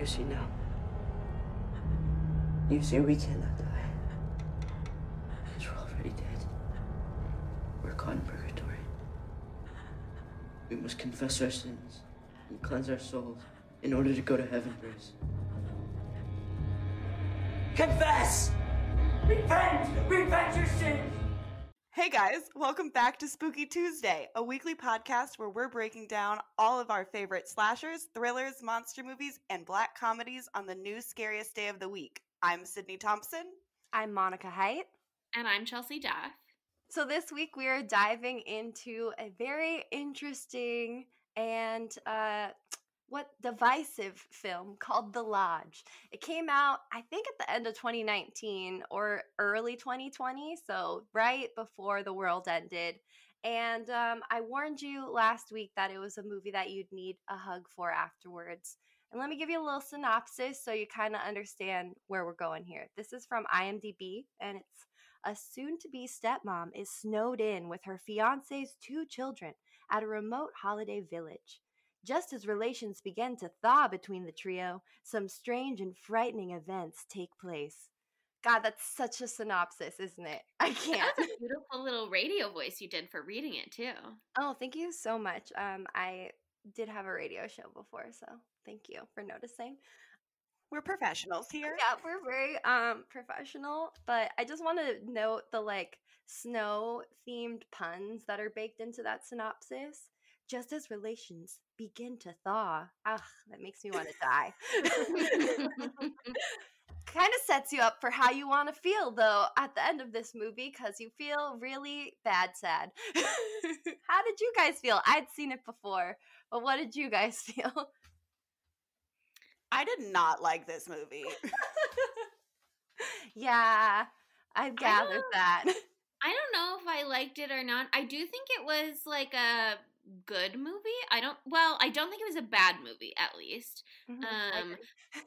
You see now. You see, we cannot die. Because we're already dead. We're caught in purgatory. We must confess our sins and cleanse our souls in order to go to heaven, Bruce. Confess! Repent! Repent your sins! Hey guys, welcome back to Spooky Tuesday, a weekly podcast where we're breaking down all of our favorite slashers, thrillers, monster movies, and black comedies on the new scariest day of the week. I'm Sydney Thompson. I'm Monica Height. And I'm Chelsea Duff. So this week we are diving into a very interesting and divisive film called The Lodge. It came out, I think, at the end of 2019 or early 2020, so right before the world ended. And I warned you last week that it was a movie that you'd need a hug for afterwards. And let me give you a little synopsis so you kind of understand where we're going here. This is from IMDb, and it's: a soon-to-be stepmom is snowed in with her fiancé's 2 children at a remote holiday village. Just as relations begin to thaw between the trio, some strange and frightening events take place. God, that's such a synopsis, isn't it? I can't. That's a beautiful little radio voice you did for reading it, too. Oh, thank you so much. I did have a radio show before, so thank you for noticing. We're professionals here. Yeah, we're very professional, but I just want to note the snow-themed puns that are baked into that synopsis. Just as relations begin to thaw. Ah, that makes me want to die. Kind of sets you up for how you want to feel, though, at the end of this movie, because you feel really bad sad. How did you guys feel? I'd seen it before, but what did you guys feel? I did not like this movie. Yeah, I gathered that. I don't know if I liked it or not. I do think it was like a good movie. I don't think it was a bad movie, at least.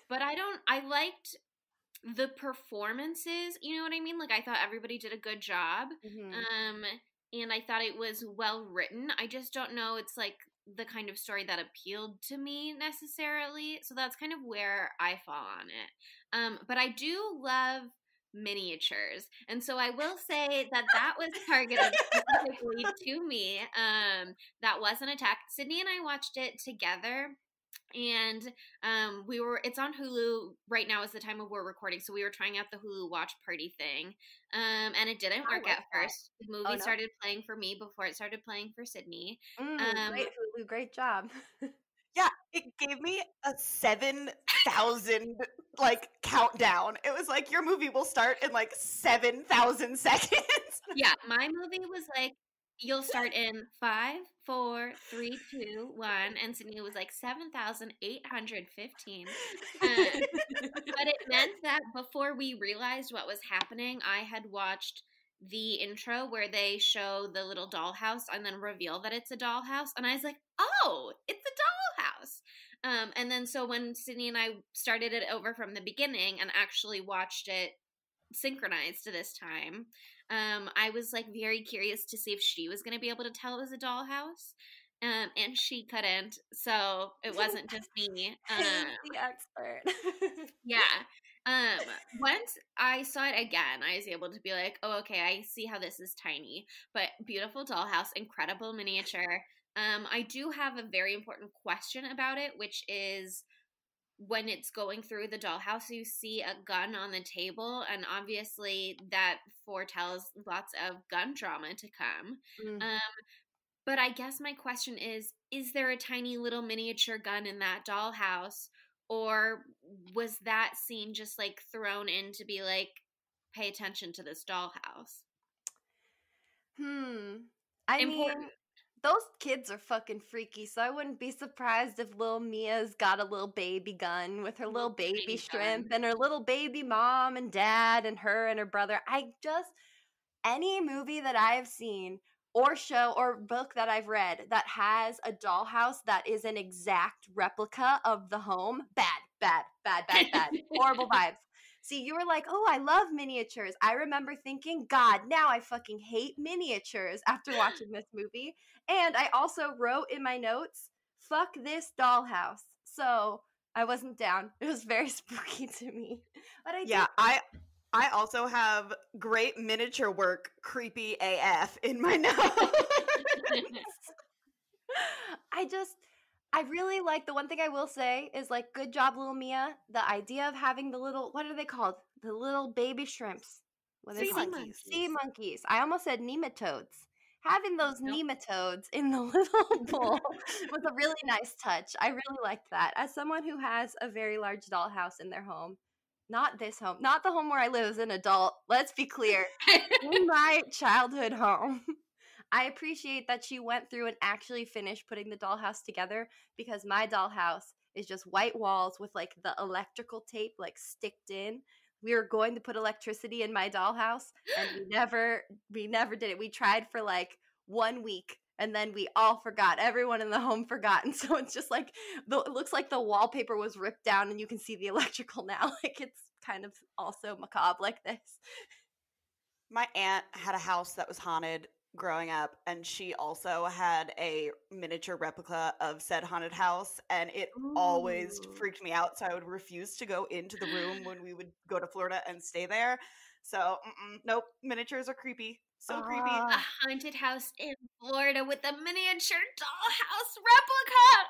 But I liked the performances, you know what I mean? Like, I thought everybody did a good job. And I thought it was well written. I just don't know, it's like the kind of story that appealed to me necessarily. So that's kind of where I fall on it. But I do love miniatures, and so I will say that was targeted specifically to me. That was an attack. Sydney and I watched it together, and it's on Hulu right now is the time of we're recording, so we were trying out the Hulu watch party thing, and it didn't work at first. The movie started playing for me before it started playing for Sydney. Great Hulu, great job. Yeah, it gave me a 7,000 countdown. It was like, your movie will start in 7,000 seconds. Yeah, my movie was like, you'll start in 5, 4, 3, 2, 1, and Sydney was like 7,815. But it meant that before we realized what was happening, I had watched the intro where they show the little dollhouse and then reveal that it's a dollhouse, and I was like, oh, it's a dollhouse. And then so when Sydney and I started it over from the beginning and actually watched it synchronized this time, I was very curious to see if she was going to be able to tell it was a dollhouse, and she couldn't, so it wasn't just me. The expert. Yeah. Once I saw it again, I was able to be like, oh, okay, I see how this is tiny, but beautiful dollhouse, incredible miniature. I do have a very important question about it, which is when it's going through the dollhouse, you see a gun on the table, and obviously that foretells lots of gun trauma to come. But I guess my question is there a tiny little miniature gun in that dollhouse, or was that scene just thrown in to be pay attention to this dollhouse? I mean, those kids are fucking freaky, so I wouldn't be surprised if little Mia's got a little baby gun with her little baby shrimp and her little baby mom and dad and her and her brother. Any movie that I've seen or show or book that I've read that has a dollhouse that is an exact replica of the home, bad. Horrible vibes. See, you were like, oh, I love miniatures. I remember thinking, God, now I fucking hate miniatures after watching this movie. And I also wrote in my notes, fuck this dollhouse. So I wasn't down. It was very spooky to me. But I also have great miniature work, creepy AF in my notes. I really like, the one thing I will say is, like, good job, little Mia. The idea of having the little, what are they called? The little baby shrimps. What are they Sea called? monkeys. Sea monkeys. I almost said nematodes. Having those nematodes in the little bowl was a really nice touch. I really liked that. As someone who has a very large dollhouse in their home, not this home, not the home where I live as an adult, let's be clear, in my childhood home, I appreciate that she went through and actually finished putting the dollhouse together, because my dollhouse is just white walls with like the electrical tape like sticked in. We were going to put electricity in my dollhouse and we never did it. We tried for like 1 week and then we all forgot. Everyone in the home forgot. And so it's just like, it looks like the wallpaper was ripped down and you can see the electrical now. Like, it's kind of also macabre like this. My aunt had a house that was haunted growing up, and she also had a miniature replica of said haunted house, and it always freaked me out, so I would refuse to go into the room when we would go to Florida and stay there. So nope, miniatures are creepy. So creepy. A haunted house in Florida with a miniature dollhouse replica.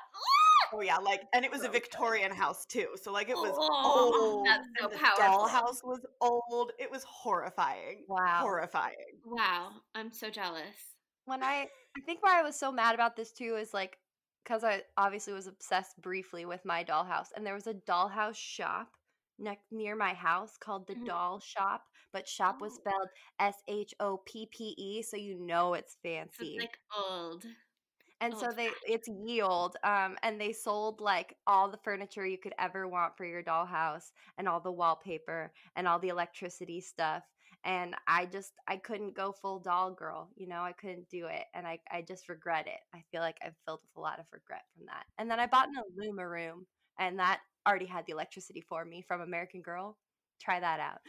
Oh yeah, like, and it was a Victorian house too, so like it was old. That's so the powerful. dollhouse was old. It was horrifying. Wow. Horrifying. Wow, I'm so jealous. When I think why I was so mad about this too is like, because I obviously was obsessed briefly with my dollhouse, and there was a dollhouse shop near my house called the Doll Shop, but shop was spelled SHOPPE, so you know it's fancy. So it's like old. And so it's ye old, and they sold like all the furniture you could ever want for your dollhouse, and all the wallpaper, and all the electricity stuff. And I couldn't go full doll girl, I couldn't do it, and I just regret it. I feel like I'm filled with a lot of regret from that. And then I bought an Illuma room, and that already had the electricity for me from American Girl. Try that out.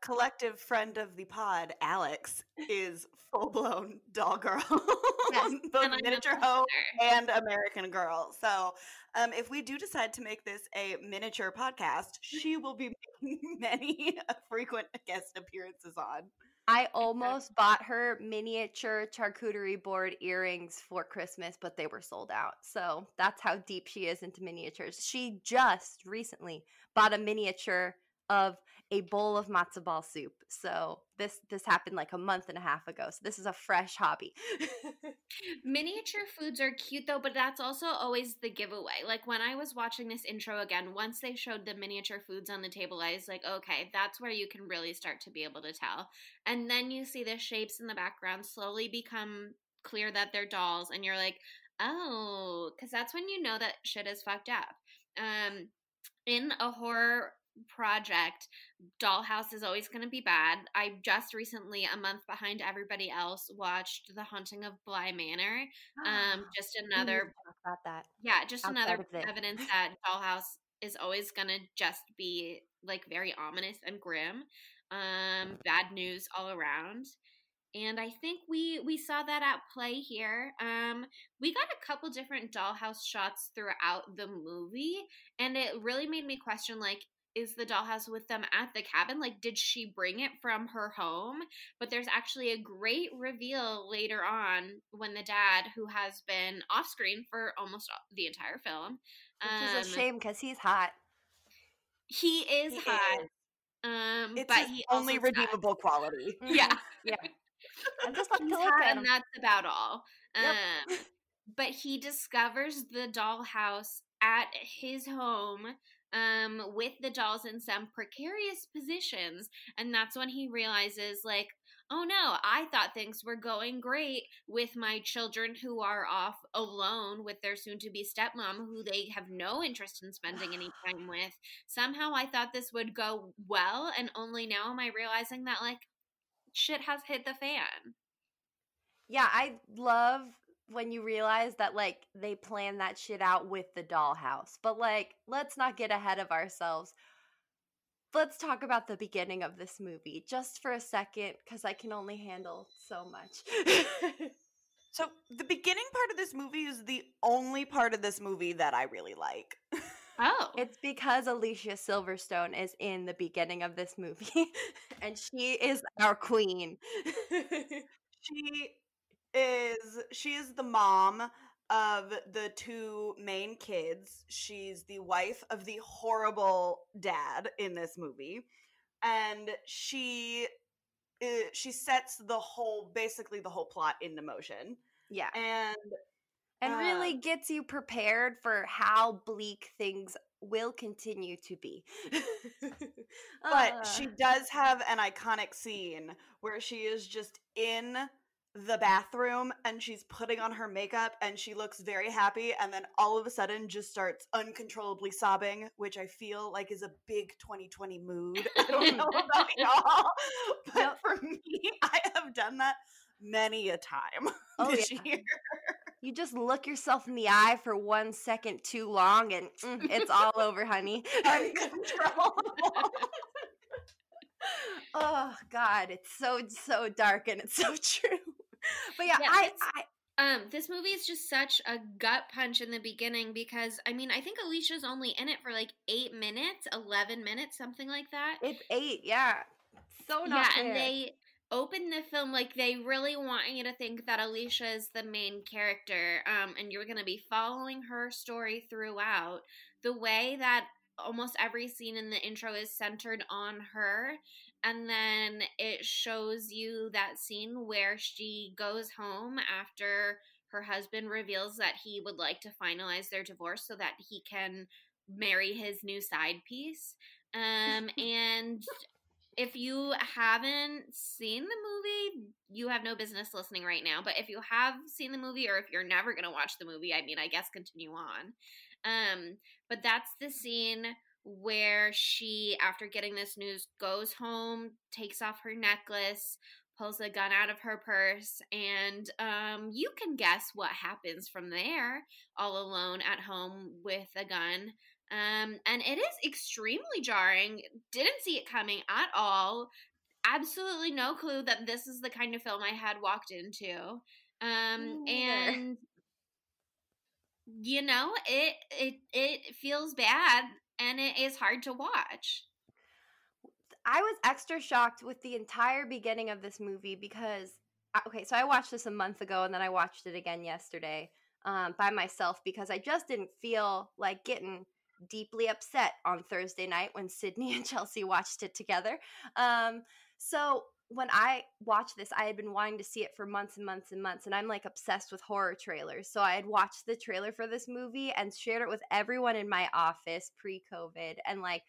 Collective friend of the pod, Alex, is full-blown doll girl. Yes, both miniature hoe and American Girl. So if we do decide to make this a miniature podcast, she will be making many frequent guest appearances on. I almost bought her miniature charcuterie board earrings for Christmas, but they were sold out. So that's how deep she is into miniatures. She just recently bought a miniature of a bowl of matzo ball soup. So this happened like a month and a half ago. So this is a fresh hobby. Miniature foods are cute though, but that's also always the giveaway. Like when I was watching this intro again, once they showed the miniature foods on the table, I was like, okay, that's where you can really start to be able to tell. And then you see the shapes in the background slowly become clear that they're dolls, and you're like, oh, because that's when you know that shit is fucked up. In a horror project, Dollhouse is always going to be bad. I just recently, a month behind everybody else, watched The Haunting of Bly Manor. Just another talk about that. Yeah, just another evidence that Dollhouse is always going to just be like very ominous and grim. Bad news all around. And I think we saw that at play here. We got a couple different dollhouse shots throughout the movie, and it really made me question, like, is the dollhouse with them at the cabin? Like, did she bring it from her home? But there's actually a great reveal later on when the dad, who has been off screen for almost the entire film, which is a shame because he's hot. He is hot. It's but his he only redeemable quality. Yeah. Yeah. I just like he's to look hot, at him. and that's about all. Yep. But he discovers the dollhouse at his home, with the dolls in some precarious positions, and that's when he realizes, like, oh no, I thought things were going great with my children who are off alone with their soon-to-be stepmom, who they have no interest in spending any time with. Somehow I thought this would go well, and only now am I realizing that, like, shit has hit the fan. Yeah, I love when you realize that, like, they plan that shit out with the dollhouse. But, like, let's not get ahead of ourselves. Let's talk about the beginning of this movie just for a second, because I can only handle so much. So the beginning part of this movie is the only part of this movie that I really like. Oh. It's because Alicia Silverstone is in the beginning of this movie, and she is our queen. She is the mom of the two main kids. She's the wife of the horrible dad in this movie, and she sets basically the whole plot into motion. Yeah. And really gets you prepared for how bleak things will continue to be. But she does have an iconic scene where she is just in the bathroom and she's putting on her makeup and she looks very happy, and then all of a sudden just starts uncontrollably sobbing, which I feel like is a big 2020 mood. I don't know about y'all, but for me, I have done that many a time this year. You just look yourself in the eye for 1 second too long and it's all over, honey. Uncontrollable. Oh God, it's so dark and it's so true. But this movie is just such a gut punch in the beginning because I think Alicia's only in it for like 8 minutes, 11 minutes, something like that. It's 8, yeah. So not fair. And they open the film like they really want you to think that Alicia is the main character, and you're going to be following her story throughout. The way that almost every scene in the intro is centered on her, and then it shows you that scene where she goes home after her husband reveals that he would like to finalize their divorce so that he can marry his new side piece. And if you haven't seen the movie, you have no business listening right now. But if you have seen the movie, or if you're never going to watch the movie, I guess continue on. But that's the scene where she, after getting this news, goes home, takes off her necklace, pulls a gun out of her purse, and you can guess what happens from there, all alone at home with a gun. And it is extremely jarring. Didn't see it coming at all. Absolutely no clue that this is the kind of film I had walked into. And it feels bad and it is hard to watch. I was extra shocked with the entire beginning of this movie because so I watched this a month ago and then I watched it again yesterday by myself because I just didn't feel like getting deeply upset on Thursday night when Sydney and Chelsea watched it together. So when I watched this, I had been wanting to see it for months and months and months, and I'm like obsessed with horror trailers. So I had watched the trailer for this movie and shared it with everyone in my office pre-COVID, and like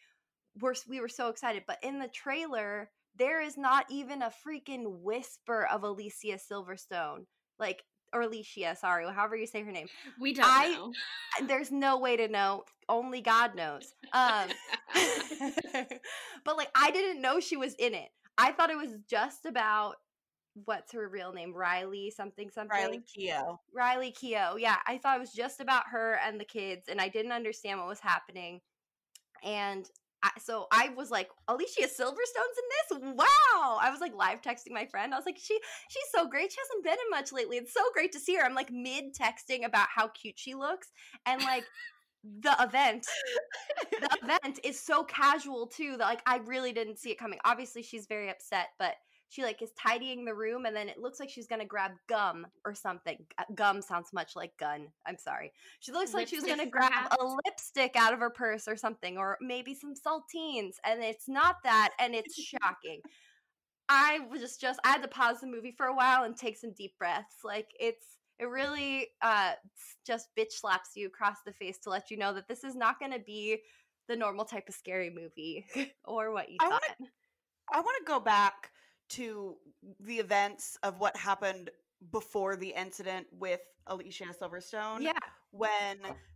we were so excited. But in the trailer, there is not even a freaking whisper of Alicia Silverstone, or Alicia, sorry, however you say her name. We don't know. There's no way to know. Only God knows. But I didn't know she was in it. I thought it was just about, what's her real name? Riley something. Riley Keough. Riley Keough. Yeah, I thought it was just about her and the kids, and I didn't understand what was happening. And so I was like, Alicia Silverstone's in this? Wow! I was like live texting my friend. I was like, she's so great. She hasn't been in much lately. It's so great to see her. I'm like mid texting about how cute she looks, and like the event is so casual too that I really didn't see it coming. Obviously, she's very upset, but she is tidying the room, and then it looks like she's gonna grab gum or something. Gum sounds much like gun. I'm sorry. She looks like she was gonna grab a lipstick out of her purse or something, or maybe some saltines, and it's not that, and it's shocking. I had to pause the movie for a while and take some deep breaths. It really just bitch slaps you across the face to let you know that this is not going to be the normal type of scary movie or what you thought. I want to go back to the events of what happened before the incident with Alicia Silverstone. Yeah.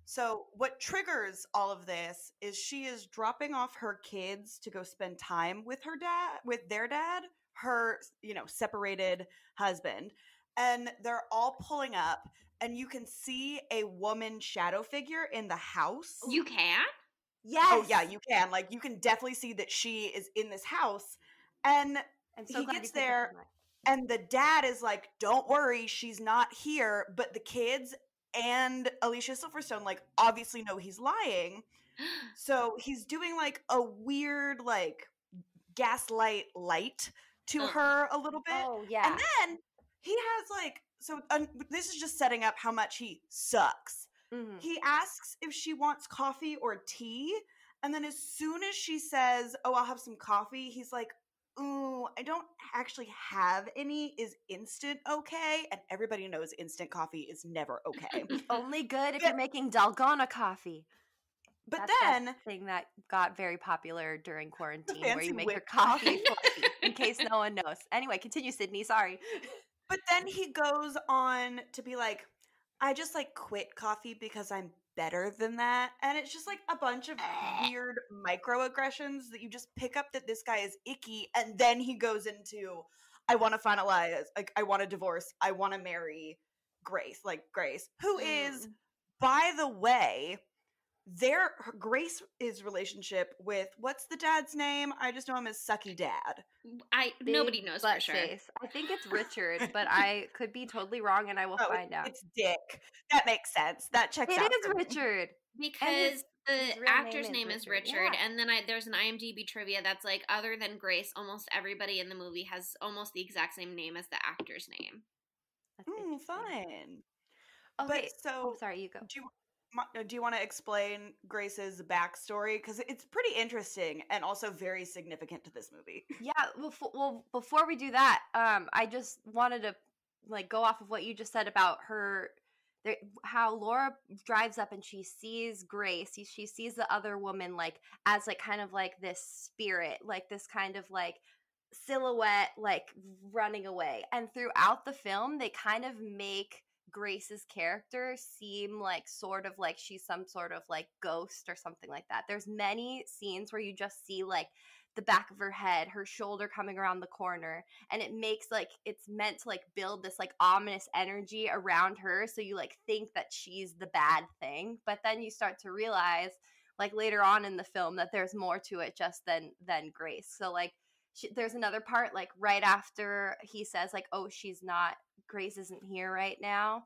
So what triggers all of this is she is dropping off her kids to go spend time with their dad, her, separated husband. And they're all pulling up, and you can see a woman shadow figure in the house. You can? Yes. Oh, yeah, you can. You can definitely see that she is in this house. And I'm so he glad gets there. And the dad is like, don't worry, she's not here. But the kids and Alicia Silverstone, like, obviously know he's lying. So he's doing, like, a weird, like, gaslight light to her a little bit. Oh, yeah. And then he has, like, so this is just setting up how much he sucks. Mm-hmm. He asks if she wants coffee or tea. And then as soon as she says, oh, I'll have some coffee, he's like, ooh, I don't actually have any. Is instant okay? And everybody knows instant coffee is never okay. Only good if you're making Dalgona coffee. But That's then that thing that got very popular during quarantine, where you make your whipped coffee fluffy, in case no one knows. Anyway, continue, Sydney. Sorry. But then he goes on to be like, I just like quit coffee because I'm better than that. And it's just like a bunch of weird microaggressions that you just pick up that this guy is icky. And then he goes into, I want to finalize, like, I want a divorce. I want to marry Grace, who is, by the way, Grace's relationship with, what's the dad's name? I just know him as Sucky Dad. Nobody knows for sure. Face. I think it's Richard, but I could be totally wrong, and I will find out. It's Dick. That makes sense. That checks out. It is Richard because the actor's name is Richard, yeah. and then there's an IMDb trivia that's like, other than Grace, almost everybody in the movie has almost the exact same name as the actor's name. Fine. Okay, but so sorry, you go. Do you want to explain Grace's backstory? Because it's pretty interesting and also very significant to this movie. Yeah, well, before we do that, I just wanted to like go off of what you just said about her, how Laura drives up and she sees Grace. She sees the other woman like as like kind of like this spirit, like this kind of like silhouette, like running away. And throughout the film, they kind of make Grace's character seem like sort of like she's some sort of like ghost or something like that. There's many scenes where you just see like the back of her head, her shoulder coming around the corner, and it makes like it's meant to like build this like ominous energy around her, so you like think that she's the bad thing, but then you start to realize like later on in the film that there's more to it just than Grace. So like there's another part like right after he says like, oh, Grace isn't here right now.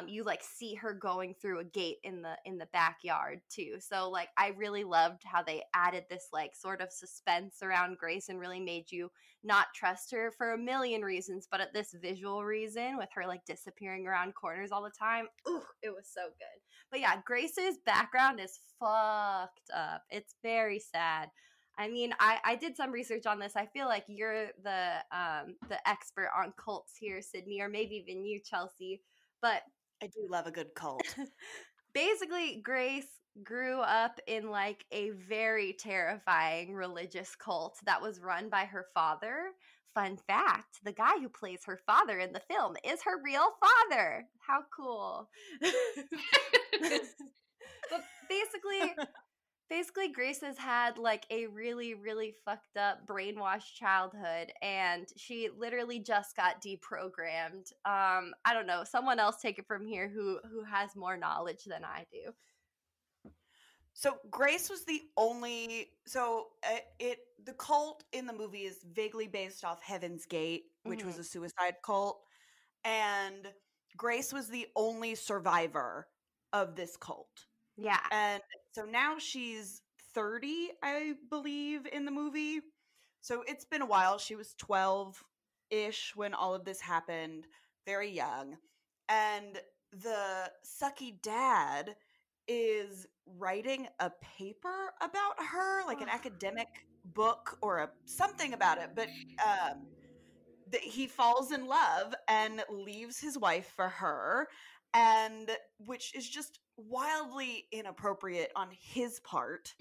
You like see her going through a gate in the backyard too. So like I really loved how they added this like sort of suspense around Grace and really made you not trust her for a million reasons, but at this visual reason with her like disappearing around corners all the time. Ooh, it was so good. But yeah, Grace's background is fucked up. It's very sad. I mean, I did some research on this. I feel like you're the expert on cults here, Sydney, or maybe even you, Chelsea. But I do love a good cult. Basically, Grace grew up in like a very terrifying religious cult that was run by her father. Fun fact, the guy who plays her father in the film is her real father. How cool. But basically Grace has had like a really, really fucked up brainwashed childhood, and she literally just got deprogrammed. I don't know, someone else take it from here who has more knowledge than I do. So Grace was the only the cult in the movie is vaguely based off Heaven's Gate, which was a suicide cult, and Grace was the only survivor of this cult. Yeah. And so now she's 30, I believe, in the movie. So it's been a while. She was 12-ish when all of this happened, very young. And the sucky dad is writing a paper about her, like an academic book or something about it. But he falls in love and leaves his wife for her, and which is just wildly inappropriate on his part.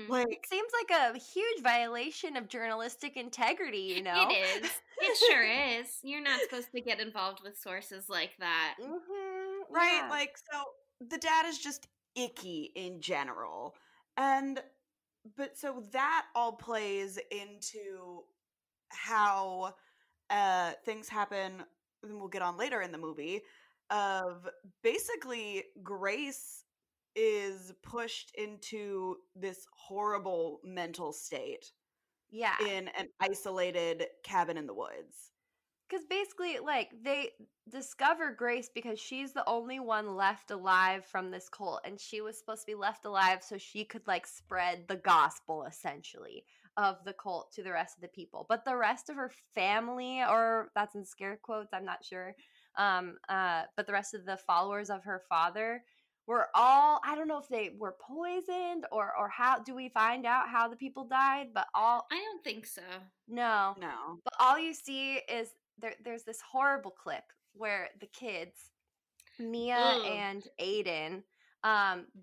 Like, it seems like a huge violation of journalistic integrity, you know? It is. It sure is. You're not supposed to get involved with sources like that. Right? Yeah. Like, so the dad is just icky in general. But so that all plays into how things happen, and we'll get on later in the movie, of basically Grace is pushed into this horrible mental state. Yeah. In an isolated cabin in the woods. Because basically, like, they discover Grace because she's the only one left alive from this cult, and she was supposed to be left alive so she could, like, spread the gospel, essentially, of the cult to the rest of the people. But the rest of her family, or that's in scare quotes, I'm not sure, but the rest of the followers of her father were all, I don't know if they were poisoned or how do we find out how the people died, but all I don't think so. no. No. But all you see is there's this horrible clip where the kids, Mia Ugh. and Aiden,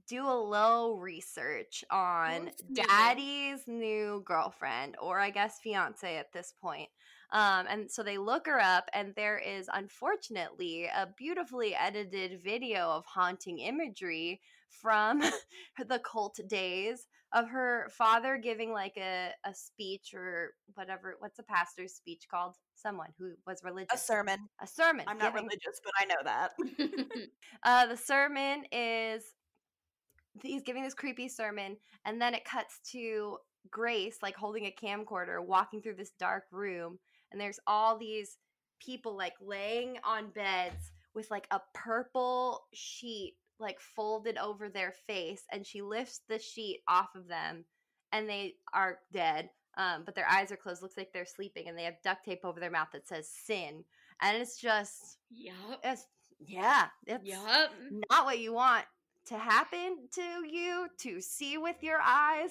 do a little research on What's new? Daddy's new girlfriend, or I guess fiance at this point. And so they look her up, and there is unfortunately a beautifully edited video of haunting imagery from the cult days of her father giving like a speech or whatever. What's a pastor's speech called? Someone who was religious. A sermon. A sermon. I'm not religious, but I know that. The sermon is he's giving this creepy sermon, and then it cuts to Grace like holding a camcorder walking through this dark room, and there's all these people like laying on beds with like a purple sheet like folded over their face, and she lifts the sheet off of them and they are dead, but their eyes are closed, looks like they're sleeping, and they have duct tape over their mouth that says sin, and it's just it's not what you want to happen to you to see with your eyes.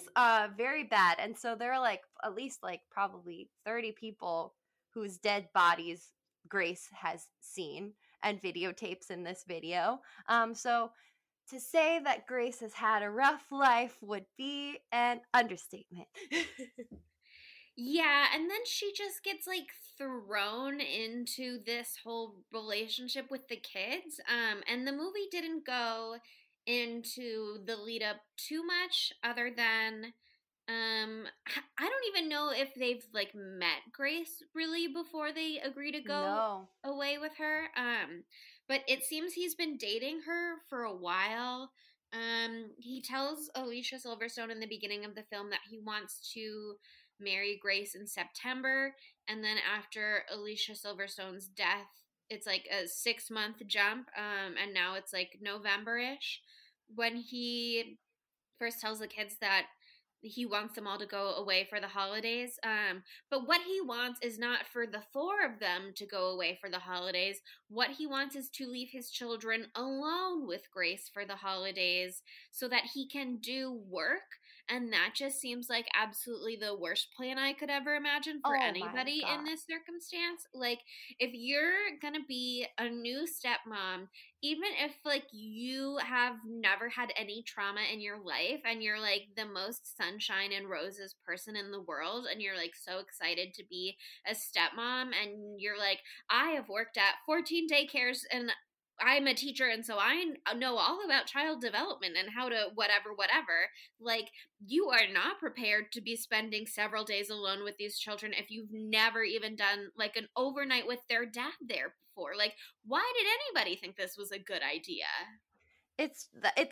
Very bad. And so there are like at least like probably 30 people whose dead bodies Grace has seen and videotapes in this video. So to say that Grace has had a rough life would be an understatement. Yeah, and then she just gets like thrown into this whole relationship with the kids. And the movie didn't go into the lead up too much other than I don't even know if they've like met Grace really before they agree to go away with her. But it seems he's been dating her for a while. He tells Alicia Silverstone in the beginning of the film that he wants to marry Grace in September, and then after Alicia Silverstone's death, it's like a 6-month jump, and now it's like November-ish when he first tells the kids that he wants them all to go away for the holidays. But what he wants is not for the 4 of them to go away for the holidays. What he wants is to leave his children alone with Grace for the holidays so that he can do work. And that just seems like absolutely the worst plan I could ever imagine for anybody in this circumstance. Like, if you're gonna be a new stepmom, even if like you have never had any trauma in your life and you're like the most sunshine and roses person in the world, and you're like so excited to be a stepmom, and you're like, I have worked at 14 daycares and I'm a teacher, and so I know all about child development and how to whatever. Like, you are not prepared to be spending several days alone with these children if you've never even done like an overnight with their dad there before. Like, why did anybody think this was a good idea? It's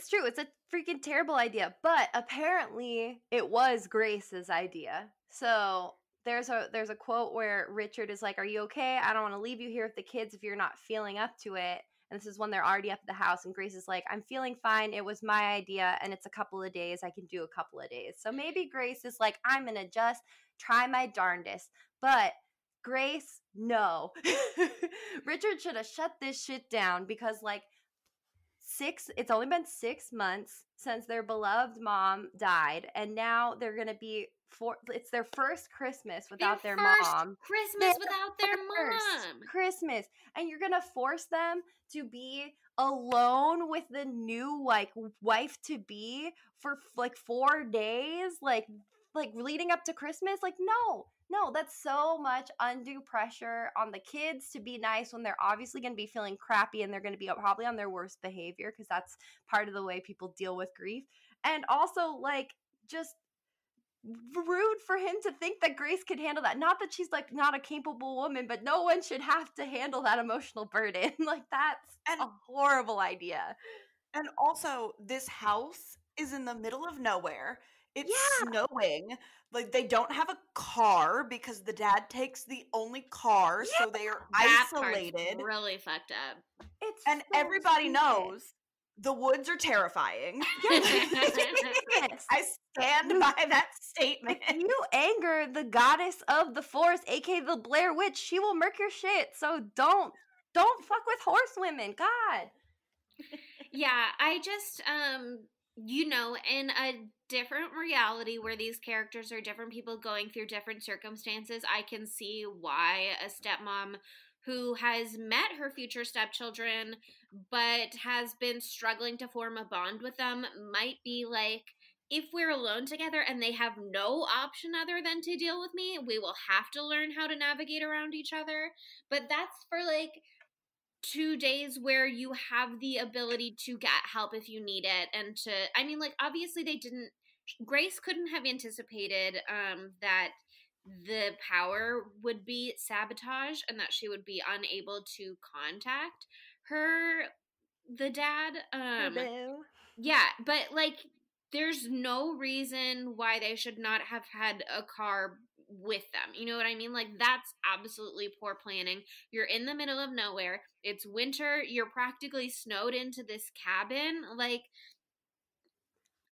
true. It's a freaking terrible idea, but apparently it was Grace's idea. So there's a quote where Richard is like, "Are you okay? I don't want to leave you here with the kids if you're not feeling up to it." And this is when they're already up at the house, and Grace is like, "I'm feeling fine. It was my idea, and it's a couple of days. I can do a couple of days." So maybe Grace is like, "I'm gonna just try my darndest." But Grace, no. Richard should have shut this shit down, because like it's only been 6 months since their beloved mom died, and now they're gonna be it's their first Christmas without their mom. Christmas without their mom. Christmas, and you're gonna force them to be alone with the new like wife to be for like 4 days, like leading up to Christmas. Like, no, that's so much undue pressure on the kids to be nice when they're obviously going to be feeling crappy, and they're going to be probably on their worst behavior, because that's part of the way people deal with grief. And also, like, just rude for him to think that Grace could handle that. Not that she's like not a capable woman, but no one should have to handle that emotional burden. Like, that's a horrible idea. And also, this house is in the middle of nowhere. It's snowing. Like, they don't have a car because the dad takes the only car, so they are isolated. That part's really fucked up. And so everybody knows the woods are terrifying. Yes. I stand by that statement. If you anger the goddess of the forest, aka the Blair Witch, she will murk your shit. So don't fuck with horsewomen. God. Yeah, I just you know, in a different reality where these characters are different people going through different circumstances, I can see why a stepmom who has met her future stepchildren but has been struggling to form a bond with them might be like, if we're alone together and they have no option other than to deal with me, we will have to learn how to navigate around each other. But that's for like 2 days where you have the ability to get help if you need it. And to, I mean, like, obviously Grace couldn't have anticipated that the power would be sabotage and that she would be unable to contact the dad. Yeah, but like, there's no reason why they should not have had a car with them. You know what I mean? Like, that's absolutely poor planning. You're in the middle of nowhere. It's winter. You're practically snowed into this cabin. Like,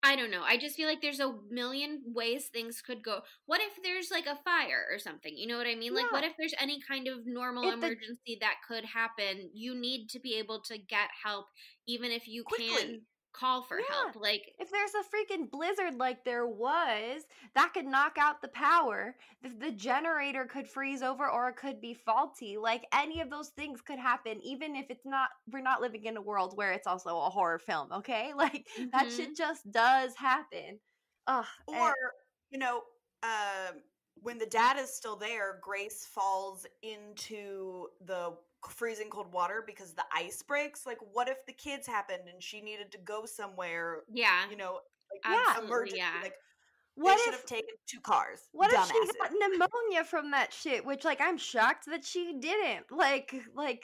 I don't know. I just feel like there's a million ways things could go. What if there's like a fire or something? You know what I mean? Like, what if there's any kind of normal emergency that could happen? You need to be able to get help even if you can't call for help. Like, if there's a freaking blizzard like there was, that could knock out the power. The generator could freeze over, or it could be faulty. Like, any of those things could happen, even if we're not living in a world where it's also a horror film, okay? Like, that shit just does happen. You know, when the dad is still there, Grace falls into the freezing cold water because the ice breaks. Like, what if the kids happened and she needed to go somewhere? Yeah, you know, absolutely. Like, they should have taken 2 cars. What if she got pneumonia from that shit? Which, like, I'm shocked that she didn't. Like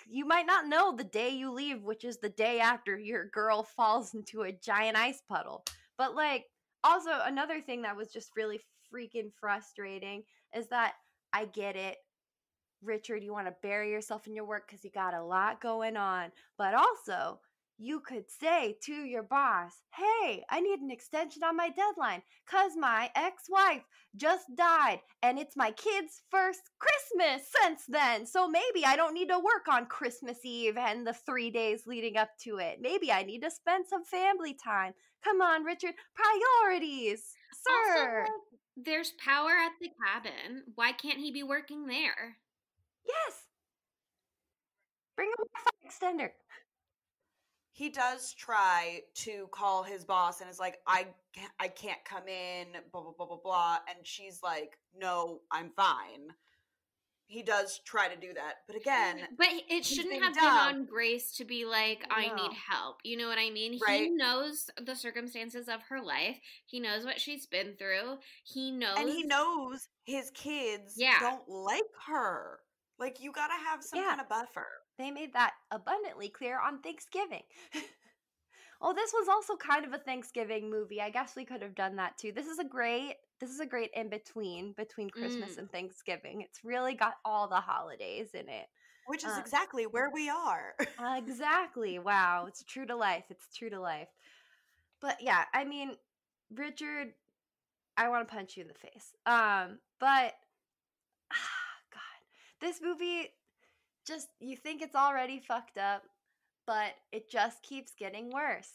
you might not know the day you leave, which is the day after your girl falls into a giant ice puddle. But, like, also another thing that was just really freaking frustrating is that I get it, Richard, you want to bury yourself in your work because you got a lot going on. But also, you could say to your boss, hey, I need an extension on my deadline because my ex-wife just died and it's my kid's first Christmas since then. So maybe I don't need to work on Christmas Eve and the 3 days leading up to it. Maybe I need to spend some family time. Come on, Richard, priorities, sir. Also, there's power at the cabin. Why can't he be working there? Yes. Bring a Wi-Fi extender. He does try to call his boss and is like, I can't come in, blah, blah, blah, blah, blah. And she's like, no, I'm fine. He does try to do that. But again, but it shouldn't have been on Grace to be like, I need help. You know what I mean? Right? He knows the circumstances of her life. He knows what she's been through. He knows. And he knows his kids don't like her. Like, you gotta have some kind of buffer. They made that abundantly clear on Thanksgiving. Oh, this was also kind of a Thanksgiving movie. I guess we could have done that too. This is a great in between Christmas and Thanksgiving. It's really got all the holidays in it. Which is exactly where we are. Exactly. Wow. It's true to life. But yeah, I mean, Richard, I want to punch you in the face. But this movie, just, you think it's already fucked up, but it just keeps getting worse.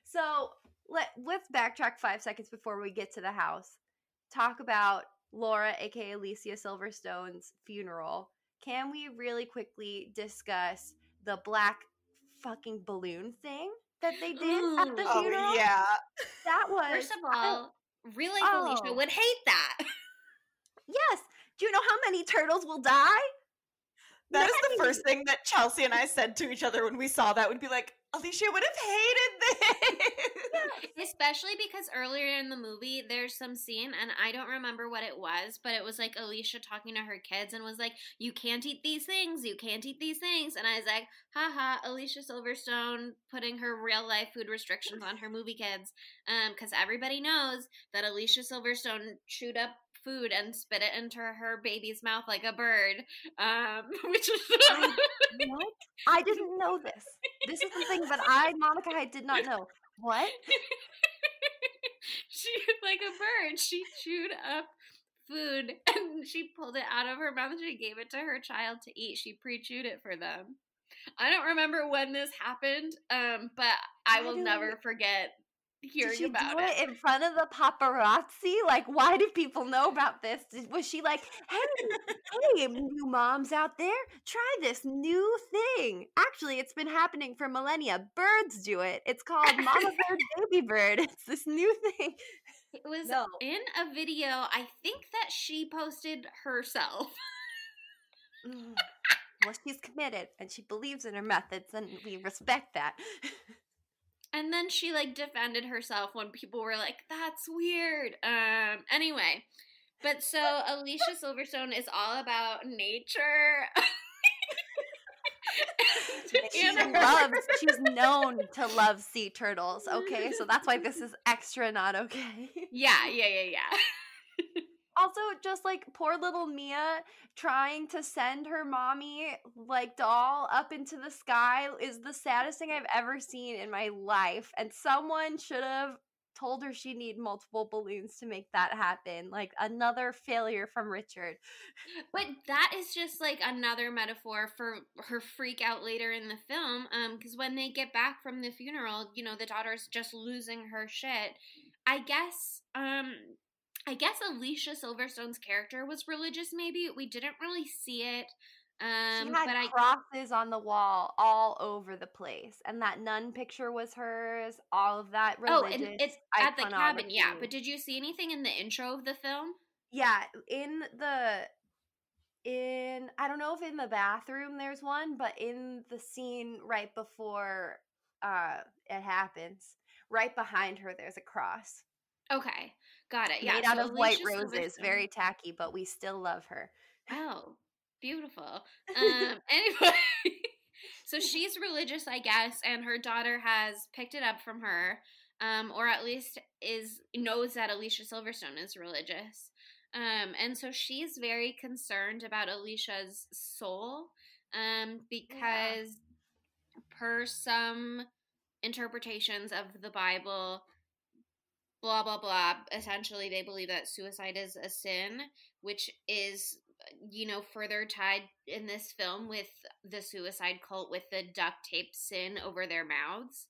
So let's backtrack 5 seconds before we get to the house. Talk about Laura, aka Alicia Silverstone's funeral. Can we really quickly discuss the black fucking balloon thing that they did at the funeral? Oh, yeah. That was... First of all, really, Alicia would hate that. Yes. Do you know how many turtles will die? That is the first thing that Chelsea and I said to each other when we saw that. Would be like, Alicia would have hated this. Especially because earlier in the movie, there's some scene, and I don't remember what it was, but it was like Alicia talking to her kids and was like, you can't eat these things, you can't eat these things. And I was like, haha, Alicia Silverstone putting her real life food restrictions on her movie kids. Because everybody knows that Alicia Silverstone chewed up food and spit it into her baby's mouth like a bird, which is what? I didn't know this. This is the thing that Monica, I did not know. What? She, like a bird, she chewed up food and she pulled it out of her mouth and she gave it to her child to eat. She pre-chewed it for them. I don't remember when this happened, but I will never forget hearing about it. Did she do it in front of the paparazzi? Like, why do people know about this? Was she like, hey, new moms out there, try this new thing. Actually, it's been happening for millennia. Birds do it. It's called Mama Bird, Baby Bird. It's this new thing. It was in a video, I think that she posted herself. Well, she's committed and she believes in her methods, and we respect that. And then she, like, defended herself when people were like, that's weird. Anyway. But so Alicia Silverstone is all about nature. She's known to love sea turtles, okay? So that's why this is extra not okay. Yeah. Also, just like poor little Mia trying to send her mommy like doll up into the sky is the saddest thing I've ever seen in my life. And someone should have told her she'd need multiple balloons to make that happen. Like another failure from Richard. But that is just like another metaphor for her freak out later in the film. Because when they get back from the funeral, you know, the daughter's just losing her shit. I guess Alicia Silverstone's character was religious, maybe. We didn't really see it. She had crosses on the wall all over the place. And that nun picture was hers. All of that religious. Oh, and it's at the cabin, yeah. But did you see anything in the intro of the film? Yeah, I don't know if in the bathroom there's one, but in the scene right before it happens, right behind her, there's a cross. Okay, got it. Yeah, made out of white roses, very tacky, but we still love her. Oh, beautiful. Anyway, so she's religious, I guess, and her daughter has picked it up from her, or at least knows that Alicia Silverstone is religious. And so she's very concerned about Alicia's soul, because per some interpretations of the Bible, blah, blah, blah. Essentially, they believe that suicide is a sin, which is, you know, further tied in this film with the suicide cult with the duct tape sin over their mouths,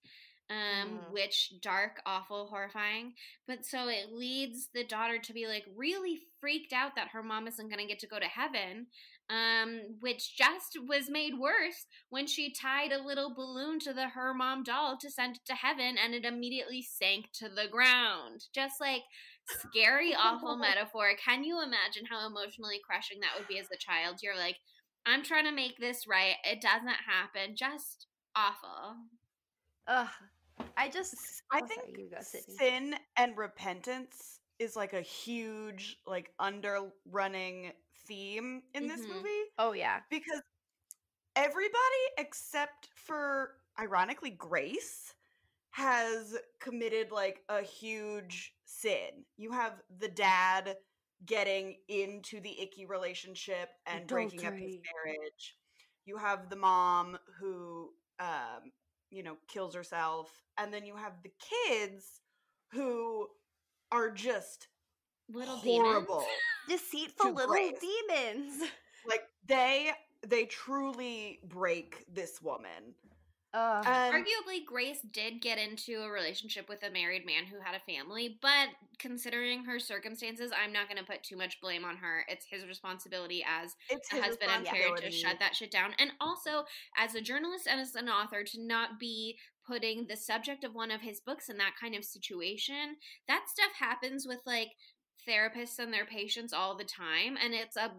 which dark, awful, horrifying. But so it leads the daughter to be like really freaked out that her mom isn't going to get to go to heaven, which just was made worse when she tied a little balloon to the her mom doll to send it to heaven, and it immediately sank to the ground. Just like scary, awful metaphor. Can you imagine how emotionally crushing that would be as a child? You're like, I'm trying to make this right. It doesn't happen. Just awful. Ugh. I think sin and repentance is like a huge, like, underrunning theme in this movie. Oh, yeah. Because everybody except for, ironically, Grace has committed, like, a huge sin. You have the dad getting into the icky relationship and breaking up his marriage. You have the mom who, you know, kills herself. And then you have the kids who are just little horrible. Demons. Deceitful little demons. Like, they truly break this woman. Arguably, Grace did get into a relationship with a married man who had a family, but considering her circumstances, I'm not going to put too much blame on her. It's his responsibility as a husband and parent to shut that shit down. And also, as a journalist and as an author, to not be putting the subject of one of his books in that kind of situation. That stuff happens with, like, therapists and their patients all the time, and it's a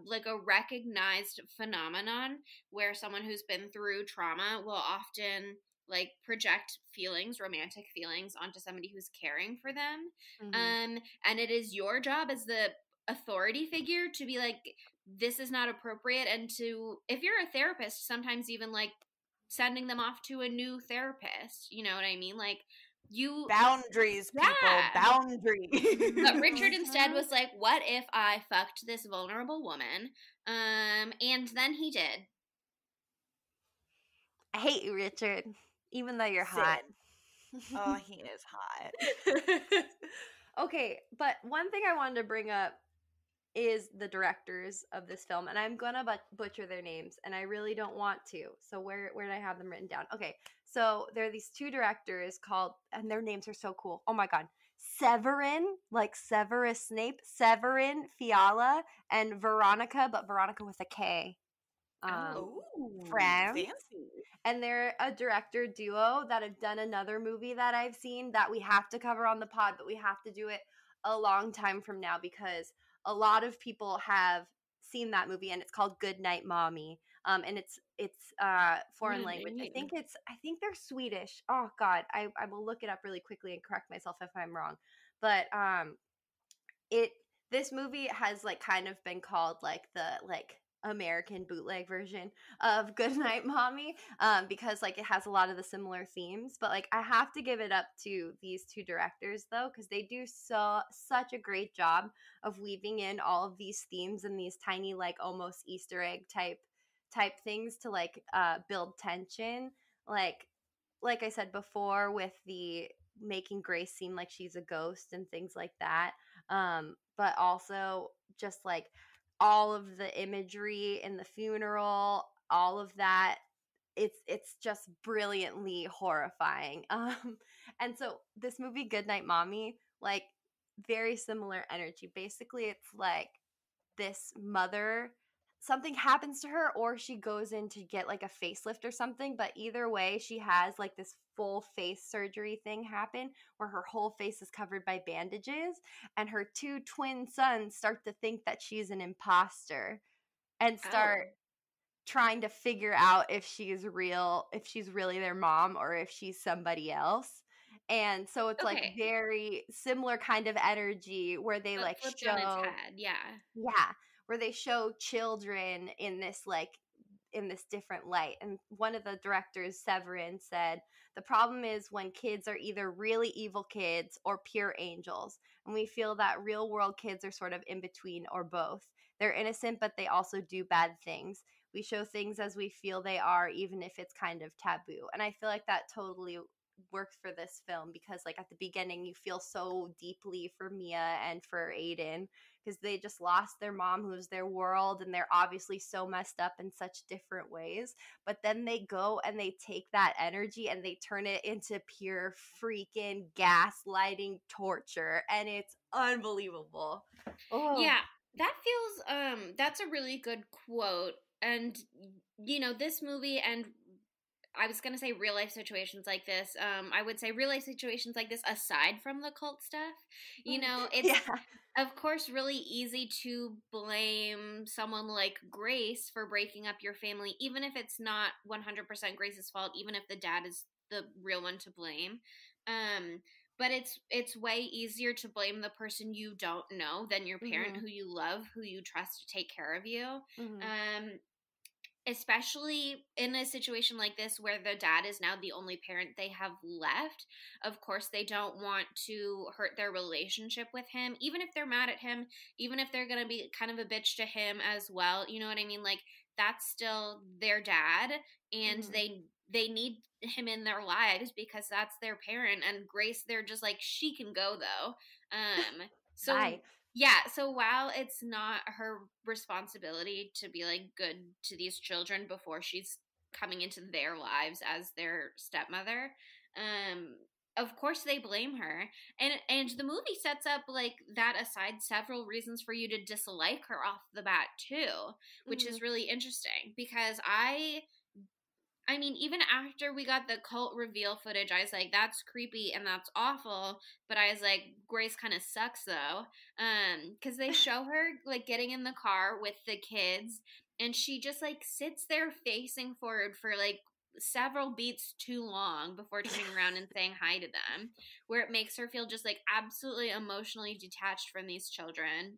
recognized phenomenon where someone who's been through trauma will often like project feelings, romantic feelings, onto somebody who's caring for them. And it is your job as the authority figure to be like, this is not appropriate, and to, if you're a therapist, sometimes even like sending them off to a new therapist, you know what I mean? Like, you boundaries, people, boundaries. But Richard instead was like, what if I fucked this vulnerable woman? And then he did. I hate you, Richard, even though you're hot. Oh, he is hot. Okay, but one thing I wanted to bring up is the directors of this film, and I'm gonna butcher their names, and I really don't want to. So where did I have them written down? Okay, so there are these two directors called, and their names are so cool. Oh my god, Severin, like Severus Snape, Severin Fiala, and Veronica, but Veronica with a K. France. Fancy. And they're a director duo that have done another movie that I've seen that we have to cover on the pod, but we have to do it a long time from now because a lot of people have seen that movie, and it's called Good Night Mommy. And it's foreign language. I think they're Swedish. Oh God, I will look it up really quickly and correct myself if I'm wrong. But this movie has like kind of been called like the American bootleg version of Goodnight Mommy, because like it has a lot of the similar themes. But like I have to give it up to these two directors though, because they do such a great job of weaving in all of these themes and these tiny like almost Easter egg type things to like build tension. Like I said before, with the making Grace seem like she's a ghost and things like that, but also just like all of the imagery in the funeral, all of that, it's just brilliantly horrifying. And so this movie Goodnight Mommy, like very similar energy. Basically it's like this mother, something happens to her, or she goes in to get like a facelift or something, but either way she has like this full face surgery thing happen where her whole face is covered by bandages, and her two twin sons start to think that she's an imposter and start trying to figure out if she's really their mom or if she's somebody else. And so it's like very similar kind of energy where they like show on its head. Where they show children in this different light. And one of the directors, Severin, said, the problem is when kids are either really evil kids or pure angels. And we feel that real world kids are sort of in between or both. They're innocent, but they also do bad things. We show things as we feel they are, even if it's kind of taboo. And I feel like that totally works for this film because like at the beginning you feel so deeply for Mia and for Aiden because they just lost their mom who was their world, and they're obviously so messed up in such different ways. But then they go and they take that energy and they turn it into pure freaking gaslighting torture, and it's unbelievable. Yeah, that feels that's a really good quote. And you know, this movie, and I was going to say real life situations like this. I would say real life situations like this, aside from the cult stuff, you know, it's of course really easy to blame someone like Grace for breaking up your family, even if it's not 100% Grace's fault, even if the dad is the real one to blame. But it's way easier to blame the person you don't know than your parent who you love, who you trust to take care of you. Especially in a situation like this where the dad is now the only parent they have left. Of course, they don't want to hurt their relationship with him, even if they're mad at him, even if they're going to be kind of a bitch to him as well. You know what I mean? Like, that's still their dad, and they need him in their lives because that's their parent. And Grace, they're just like, she can go though. So Bye. Yeah, so while it's not her responsibility to be like good to these children before she's coming into their lives as their stepmother, of course they blame her. And the movie sets up like that aside several reasons for you to dislike her off the bat too, which is really interesting because I mean, even after we got the cult reveal footage, I was like, that's creepy and that's awful. But I was like, Grace kind of sucks though. Because they show her like getting in the car with the kids and she just like sits there facing forward for like several beats too long before turning around and saying hi to them, where it makes her feel just like absolutely emotionally detached from these children.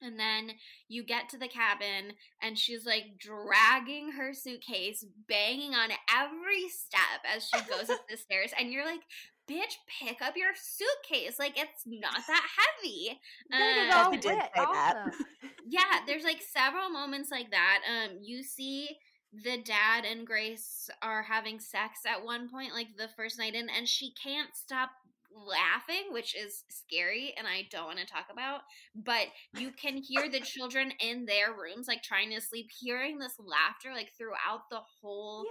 And then you get to the cabin and she's like dragging her suitcase, banging on every step as she goes up the stairs. And you're like, bitch, pick up your suitcase. Like, it's not that heavy. Kathy did say that. Yeah, there's like several moments like that. You see the dad and Grace are having sex at one point, like the first night in, and she can't stop laughing, which is scary and I don't want to talk about, but you can hear the children in their rooms like trying to sleep, hearing this laughter like throughout the whole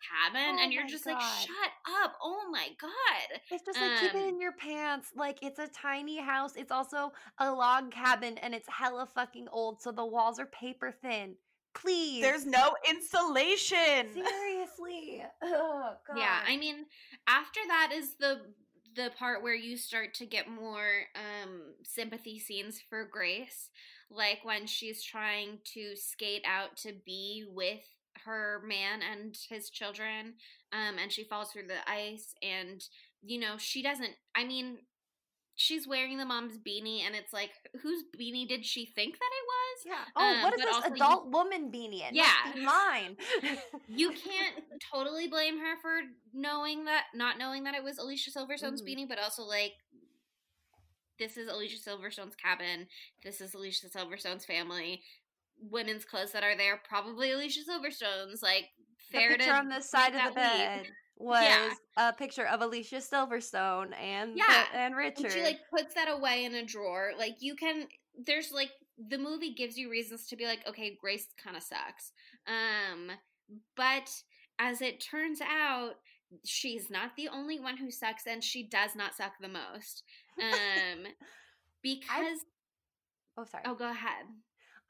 cabin, and you're just like, shut up, oh my god. It's just like, keep it in your pants. Like, it's a tiny house, it's also a log cabin, and it's hella fucking old, so the walls are paper thin. Please. There's no insulation. Seriously. Oh god. Yeah, I mean, after that is the part where you start to get more sympathy scenes for Grace, like when she's trying to skate out to be with her man and his children, and she falls through the ice, and she doesn't, I mean, she's wearing the mom's beanie, and it's like, whose beanie did she think that it was? Yeah. Oh, what is this adult woman beanie? It must be mine. You can't totally blame her for not knowing that it was Alicia Silverstone's beanie, but also like, this is Alicia Silverstone's cabin. This is Alicia Silverstone's family. Women's clothes that are there, probably Alicia Silverstone's. Like, fair the picture to on the side of the bed was a picture of Alicia Silverstone and Richard. And she like puts that away in a drawer. Like, there's like, the movie gives you reasons to be like, okay, Grace kind of sucks. But as it turns out, she's not the only one who sucks, and she does not suck the most. Because Oh, go ahead.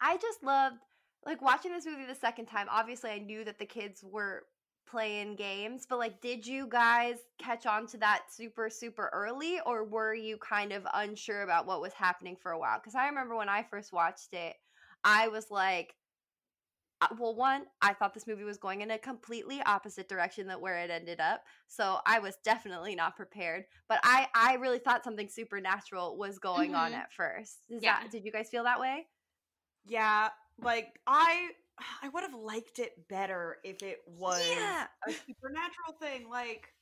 I just loved, like, watching this movie the second time. Obviously, I knew that the kids were playing games, but like, did you guys catch on to that super, super early, or were you kind of unsure about what was happening for a while? Because I remember when I first watched it, I was like, well, one, I thought this movie was going in a completely opposite direction than where it ended up, so I was definitely not prepared. But I really thought something supernatural was going on at first. Did you guys feel that way? Yeah, like, I would have liked it better if it was a supernatural thing. Like,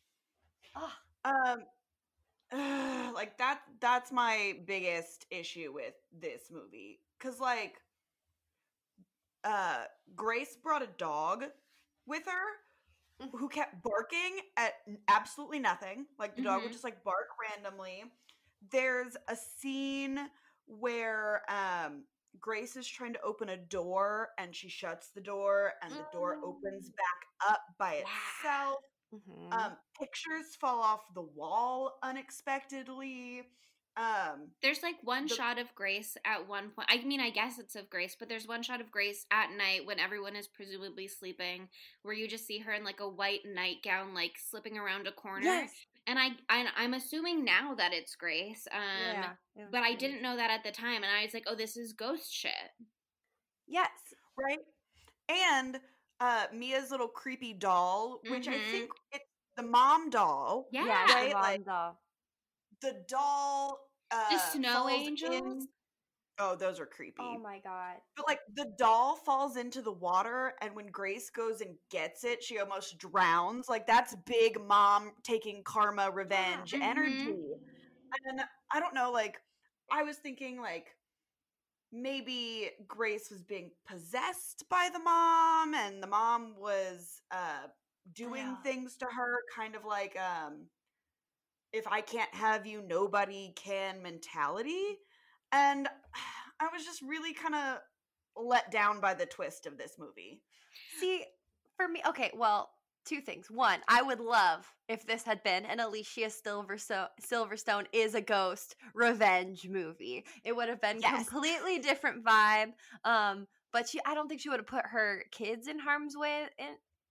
like that's my biggest issue with this movie. 'Cause like, Grace brought a dog with her who kept barking at absolutely nothing. Like, the dog would just like bark randomly. There's a scene where Grace is trying to open a door and she shuts the door and the door opens back up by itself. Pictures fall off the wall unexpectedly. There's like one shot of Grace at one point. I mean, I guess it's of Grace, but there's one shot of Grace at night when everyone is presumably sleeping, where you just see her in like a white nightgown, like slipping around a corner. Yes. And I'm assuming now that it's Grace. But I didn't know that at the time, and I was like, oh, this is ghost shit. Yes. Right? And Mia's little creepy doll, which I think it's the mom doll. Yeah, right? The mom doll. The doll the snow angels. Oh, those are creepy. Oh my god. But like, the doll falls into the water, and when Grace goes and gets it, she almost drowns. Like, that's big mom taking karma revenge energy. And I don't know, like, I was thinking like, maybe Grace was being possessed by the mom, and the mom was doing things to her, kind of like if I can't have you, nobody can mentality. And I was just really kind of let down by the twist of this movie. See, for me, okay, well, two things. One, I would love if this had been an Alicia Silverstone is a ghost revenge movie. It would have been completely different vibe. But I don't think she would have put her kids in harm's way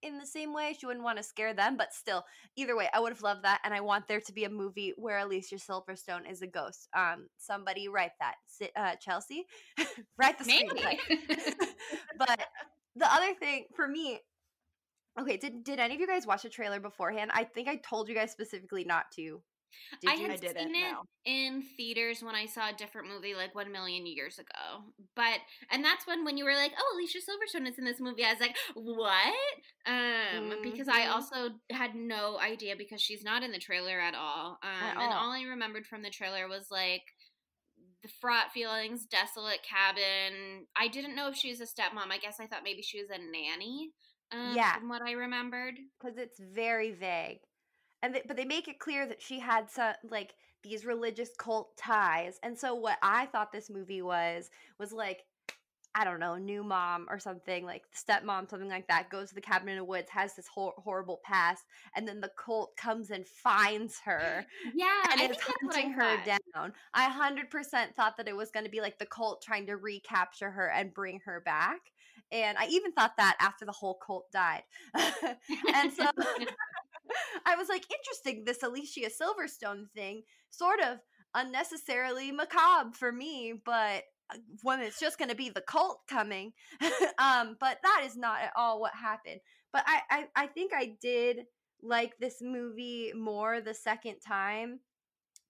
in the same way. She wouldn't want to scare them, but still, either way, I would have loved that. And I want there to be a movie where Alicia Silverstone is a ghost. Somebody write that. Chelsea, write the screenplay. But the other thing for me, okay, did any of you guys watch the trailer beforehand? I think I told you guys specifically not to. I had seen it in theaters when I saw a different movie like 1,000,000 years ago. And that's when you were like, oh, Alicia Silverstone is in this movie. I was like, what? Because I also had no idea because she's not in the trailer at all. And all I remembered from the trailer was like the fraught feelings, desolate cabin. I didn't know if she was a stepmom. I guess I thought maybe she was a nanny. From what I remembered. Because it's very vague. But they make it clear that she had some, like, these religious cult ties. And so what I thought this movie was like, I don't know, new mom or something, like stepmom, something like that, goes to the cabin in the woods, has this horrible past, and then the cult comes and finds her. And is hunting her down. I 100% thought that it was going to be like the cult trying to recapture her and bring her back. And I even thought that after the whole cult died. And so I was like, interesting, this Alicia Silverstone thing, sort of unnecessarily macabre for me, but when it's just going to be the cult coming. But that is not at all what happened. But I think I did like this movie more the second time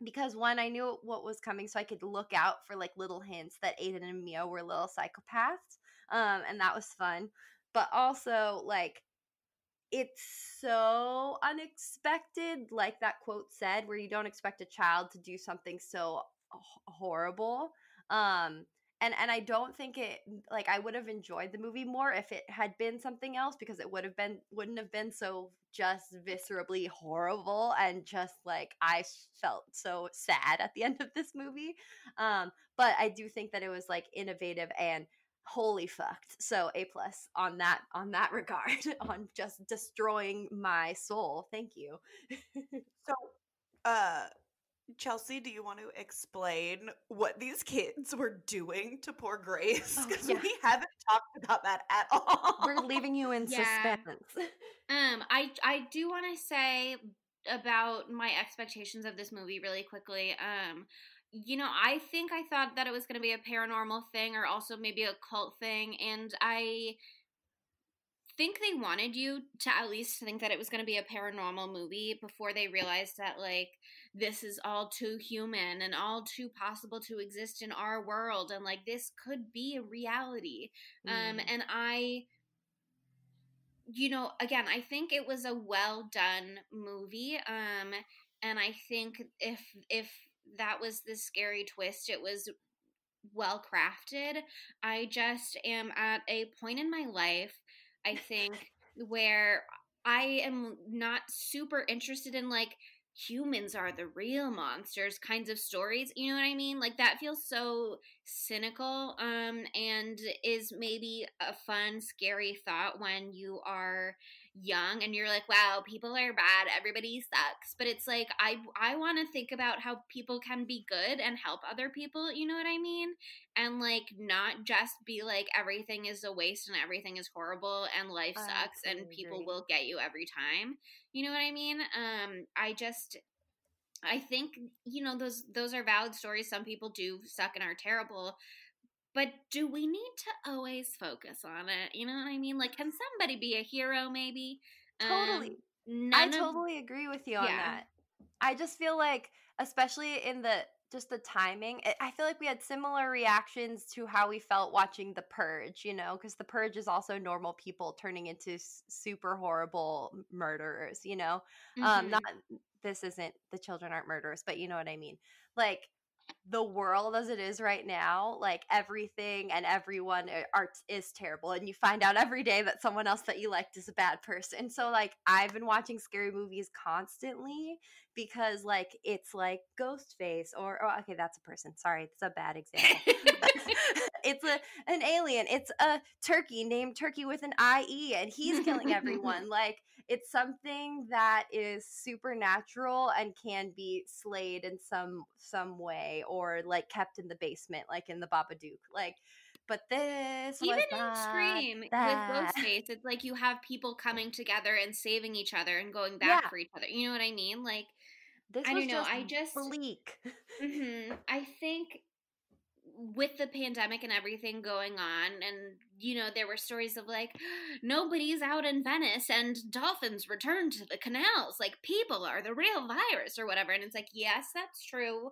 because one, I knew what was coming, so I could look out for like little hints that Aiden and Mia were little psychopaths. And that was fun. But also, like, it's so unexpected, like that quote said, where you don't expect a child to do something so horrible. And I don't think it, like, I would have enjoyed the movie more if it had been something else, because it wouldn't have been so just viscerally horrible, and just like I felt so sad at the end of this movie. But I do think that it was like innovative and wholly fucked. So A+ on that regard, on just destroying my soul. Thank you. So, Chelsea, do you want to explain what these kids were doing to poor Grace? Because we haven't talked about that at all. We're leaving you in suspense. I do want to say about my expectations of this movie really quickly. I think I thought that it was going to be a paranormal thing or also maybe a cult thing, and I think they wanted you to at least think that it was going to be a paranormal movie before they realized that, like, this is all too human and all too possible to exist in our world, and like this could be a reality. And I again, I think it was a well done movie. And I think if that was the scary twist, it was well crafted. I just am at a point in my life, I think, where I am not super interested in like humans are the real monsters kinds of stories. You know what I mean? Like that feels so cynical, and is maybe a fun, scary thought when you are young and you're like, wow, people are bad, everybody sucks. But it's like I want to think about how people can be good and help other people, you know what I mean? And like not just be like everything is a waste and everything is horrible and life sucks and people will get you every time. You know what I mean? I think, those are valid stories. Some people do suck and are terrible. But do we need to always focus on it? You know what I mean? Like, can somebody be a hero maybe? Totally. I totally agree with you on that. I just feel like, especially in the timing, I feel like we had similar reactions to how we felt watching The Purge, because The Purge is also normal people turning into super horrible murderers, Not, this isn't, the children aren't murderers, but you know what I mean? Like, the world as it is right now, like everything and everyone is terrible, and you find out every day that someone else that you liked is a bad person. So like I've been watching scary movies constantly because like it's like Ghostface or okay, that's a person, sorry, it's a bad example. It's an alien, it's a turkey named Turkey with an IE, and he's killing everyone. Like it's something that is supernatural and can be slayed in some way, or like kept in the basement, like in the Babadook. Like but this even was in not Scream that. with Ghostface, it's like you have people coming together and saving each other and going Yeah. back for each other. You know what I mean? Like, This I was don't know. just I just bleak. I think with the pandemic and everything going on, and you know, there were stories of like nobody's out in Venice and dolphins return to the canals, like people are the real virus or whatever. And it's like, yes, that's true.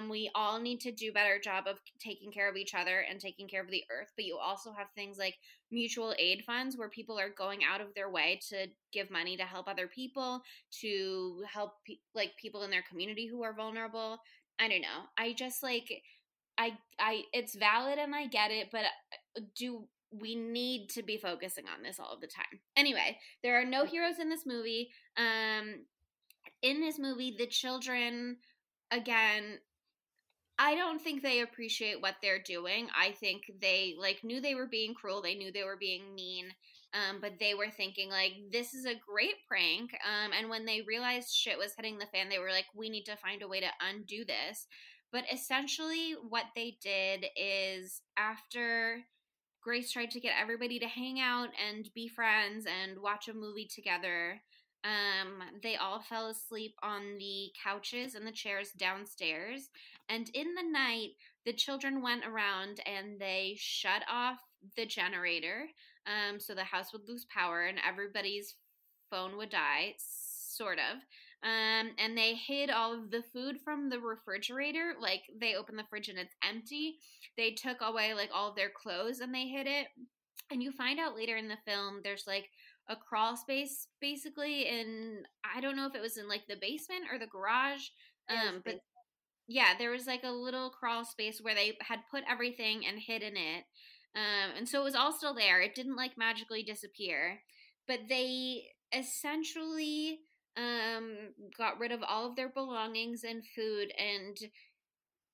We all need to do a better job of taking care of each other and taking care of the earth, but you also have things like mutual aid funds where people are going out of their way to give money to help other people, to help like people in their community who are vulnerable. I don't know. I just like I it's valid and I get it, but do we need to be focusing on this all of the time? Anyway, there are no heroes in this movie. In this movie, the children, again, I don't think they appreciate what they're doing. I think they like knew they were being cruel. They knew they were being mean. But they were thinking like, this is a great prank. And when they realized shit was hitting the fan, they were like, we need to find a way to undo this. But essentially what they did is after Grace tried to get everybody to hang out and be friends and watch a movie together, they all fell asleep on the couches and the chairs downstairs. And in the night, the children went around and they shut off the generator, so the house would lose power and everybody's phone would die, sort of. And they hid all of the food from the refrigerator. Like, they opened the fridge and it's empty. They took away, like, all of their clothes and they hid it. And you find out later in the film, there's, like, a crawl space, basically, in, I don't know if it was in, like, the basement or the garage. But, yeah, there was, like, a little crawl space where they had put everything and hidden it. And so it was all still there. It didn't, like, magically disappear. But they essentially got rid of all of their belongings and food and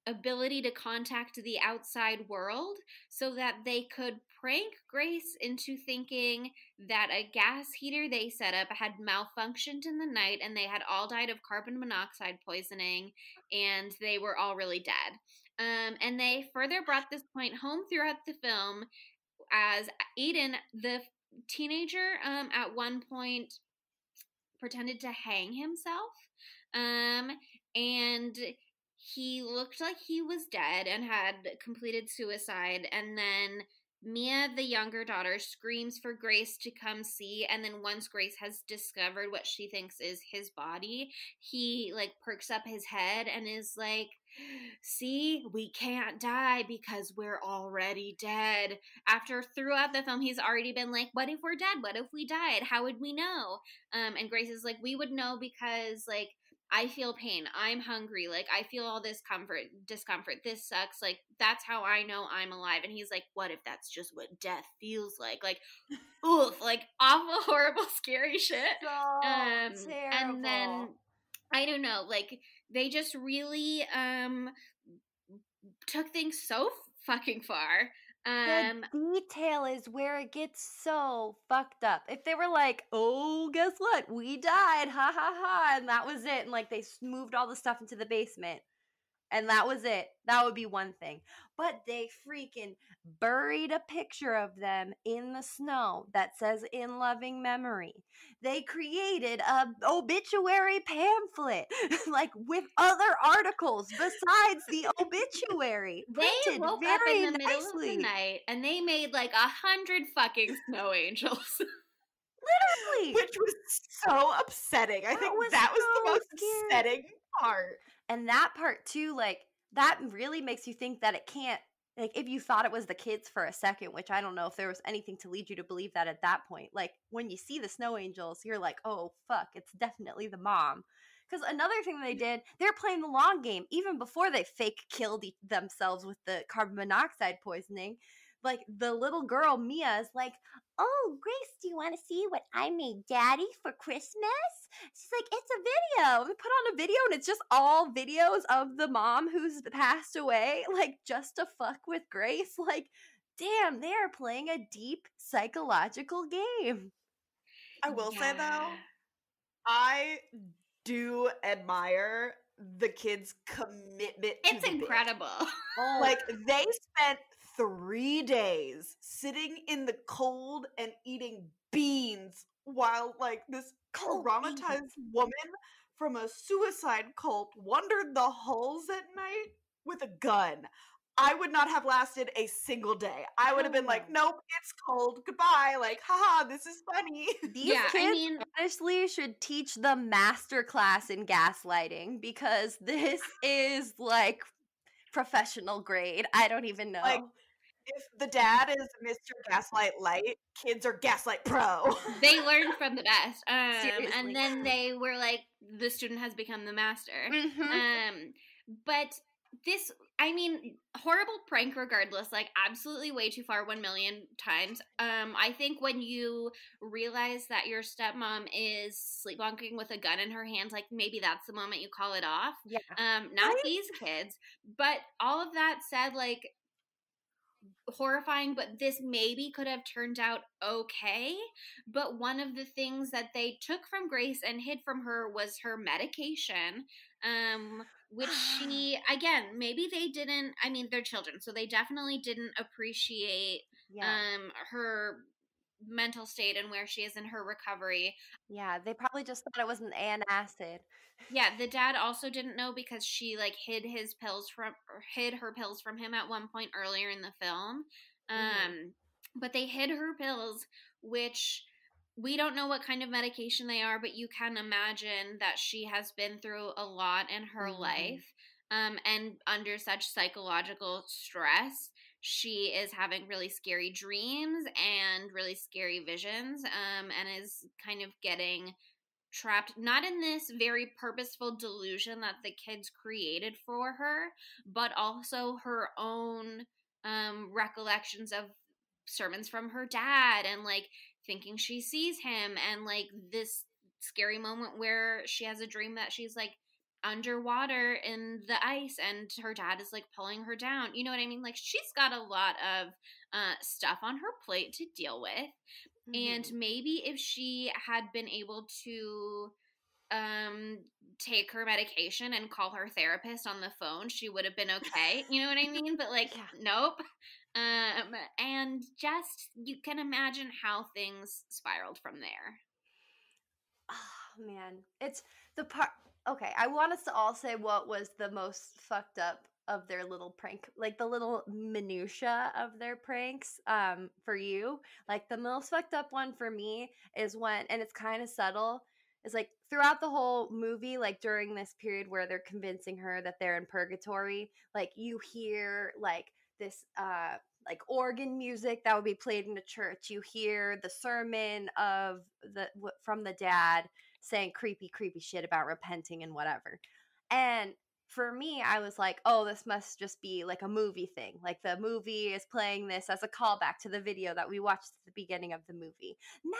ability to contact the outside world so that they could prank Grace into thinking that a gas heater they set up had malfunctioned in the night and they had all died of carbon monoxide poisoning and they were all really dead. And they further brought this point home throughout the film as Aiden, the teenager, at one point pretended to hang himself, and he looked like he was dead and had completed suicide. And then Mia, the younger daughter, screams for Grace to come see, and then once Grace has discovered what she thinks is his body, he like perks up his head and is like, see, we can't die because we're already dead. After throughout the film, he's already been like, what if we're dead? What if we died? How would we know? And Grace is like, we would know because like I feel pain. I'm hungry. Like I feel all this discomfort. This sucks. Like that's how I know I'm alive. And he's like, what if that's just what death feels like? Like, oof, like awful, horrible, scary shit. So terrible. And then I don't know, like they just really took things so fucking far. The detail is where it gets so fucked up. If they were like, oh, guess what? We died. Ha ha ha. And that was it. And like they moved all the stuff into the basement. And that was it. That would be one thing. But they freaking buried a picture of them in the snow that says in loving memory. They created a obituary pamphlet, like with other articles besides the obituary. They woke up in the middle of the nicely. night and they made like 100 fucking snow angels. Literally. Which was so upsetting. I think that was the most upsetting part. And that part too, like, that really makes you think that it can't, like, if you thought it was the kids for a second, which I don't know if there was anything to lead you to believe that at that point. Like, when you see the snow angels, you're like, oh, fuck, it's definitely the mom. Because another thing they did, they're playing the long game. Even before they fake killed themselves with the carbon monoxide poisoning, like, the little girl, Mia, is like, oh, Grace, do you want to see what I made Daddy for Christmas? She's like, it's a video. We put on a video, and it's just all videos of the mom who's passed away, like, just to fuck with Grace. Like, damn, they are playing a deep psychological game. I will say, though, I do admire the kids' commitment to it's incredible. Like, they spent 3 days sitting in the cold and eating beans while like this traumatized woman from a suicide cult wandered the halls at night with a gun. I would not have lasted a single day. I would have been like, nope, it's cold. Goodbye. Like, haha, this is funny. These kids honestly should teach the Masterclass in gaslighting, because this is like professional grade. I don't even know. Like, if the dad is Mr. Gaslight Light, kids are Gaslight Pro. They learned from the best. And then they were like, the student has become the master. But this, I mean, horrible prank regardless, like absolutely way too far 1 million times. I think when you realize that your stepmom is sleepwalking with a gun in her hands, like maybe that's the moment you call it off. Yeah. Not these kids. But all of that said, like, horrifying, but this maybe could have turned out okay. But one of the things that they took from Grace and hid from her was her medication, which she, again, maybe they didn't, I mean, they're children, so they definitely didn't appreciate her mental state and where she is in her recovery. Yeah, they probably just thought it was an antacid. Yeah, the dad also didn't know because she like hid her pills from him at one point earlier in the film. But they hid her pills, which we don't know what kind of medication they are, but you can imagine that she has been through a lot in her life. And under such psychological stress, she is having really scary dreams and really scary visions, and is kind of getting trapped, not in this very purposeful delusion that the kids created for her, but also her own recollections of sermons from her dad, and like thinking she sees him, and like this scary moment where she has a dream that she's like underwater in the ice and her dad is like pulling her down. You know what I mean? Like, she's got a lot of stuff on her plate to deal with. And maybe if she had been able to take her medication and call her therapist on the phone, she would have been okay. You know what I mean? But like, nope. And just, you can imagine how things spiraled from there. Oh man, it's the part. Okay, I want us to all say what was the most fucked up of their little prank, like the little minutia of their pranks. For you, like the most fucked up one for me is when, and it's kind of subtle, is like throughout the whole movie, like during this period where they're convincing her that they're in purgatory, like you hear like this like organ music that would be played in the church. You hear the sermon of from the dad saying creepy shit about repenting and whatever. And for me, I was like, oh, this must just be like a movie thing. Like the movie is playing this as a callback to the video that we watched at the beginning of the movie. No.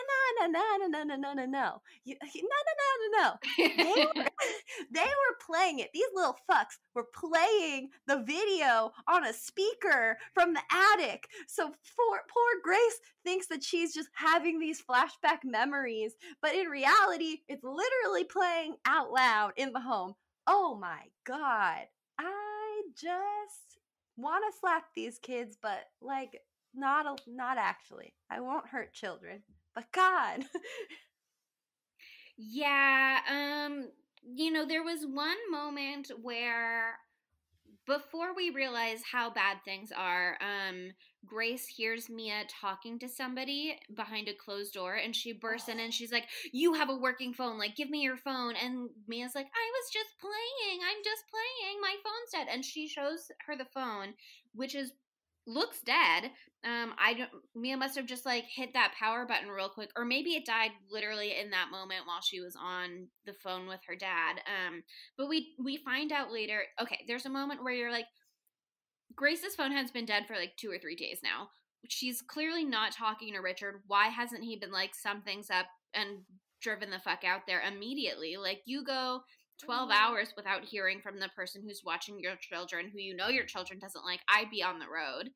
They were playing it. These little fucks were playing the video on a speaker from the attic. So poor Grace thinks that she's just having these flashback memories, but in reality, it's literally playing out loud in the home. Oh my God. I just want to slap these kids, but like not actually. I won't hurt children. But God. Yeah, you know, there was one moment where before we realize how bad things are, Grace hears Mia talking to somebody behind a closed door, and she bursts in and she's like, you have a working phone, like, give me your phone. And Mia's like, I was just playing. I'm just playing. My phone's dead. And she shows her the phone, which looks dead. Mia must have just like hit that power button real quick, or maybe it died literally in that moment while she was on the phone with her dad. But we find out later, okay, there's a moment where you're like, Grace's phone has been dead for like 2 or 3 days now. She's clearly not talking to Richard. Why hasn't he been like, something's up, and driven the fuck out there immediately? Like, you go 12 hours without hearing from the person who's watching your children, who you know your children doesn't like. I'd be on the road.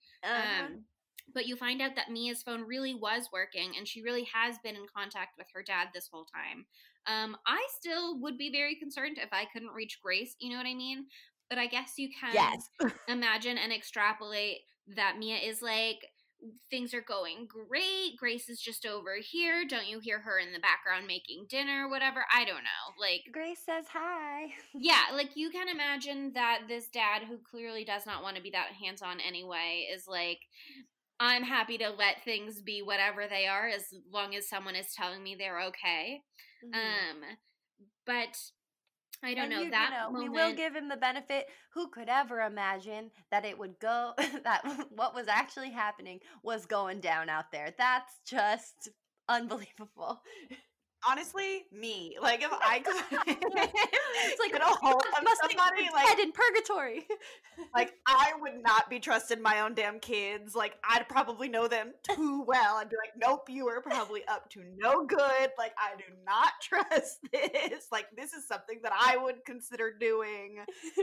But you find out that Mia's phone really was working, and she really has been in contact with her dad this whole time. I still would be very concerned if I couldn't reach Grace, you know what I mean? but I guess you can Yes. imagine and extrapolate that Mia is like, things are going great. Grace is just over here. Don't you hear her in the background making dinner, whatever? I don't know. Like, Grace says hi. yeah, like you can imagine that this dad, who clearly does not want to be that hands-on anyway, is like, I'm happy to let things be whatever they are as long as someone is telling me they're okay. But I don't know, we will give him the benefit. Who could ever imagine that it would go, that what was actually happening was going down out there? That's just unbelievable. Honestly, me. Like, if I could It's like, get a hold of somebody, like, dead in purgatory. like, I would not be trusting my own damn kids. Like, I'd probably know them too well. I'd be like, nope, you are probably up to no good. Like, I do not trust this. Like, this is something that I would consider doing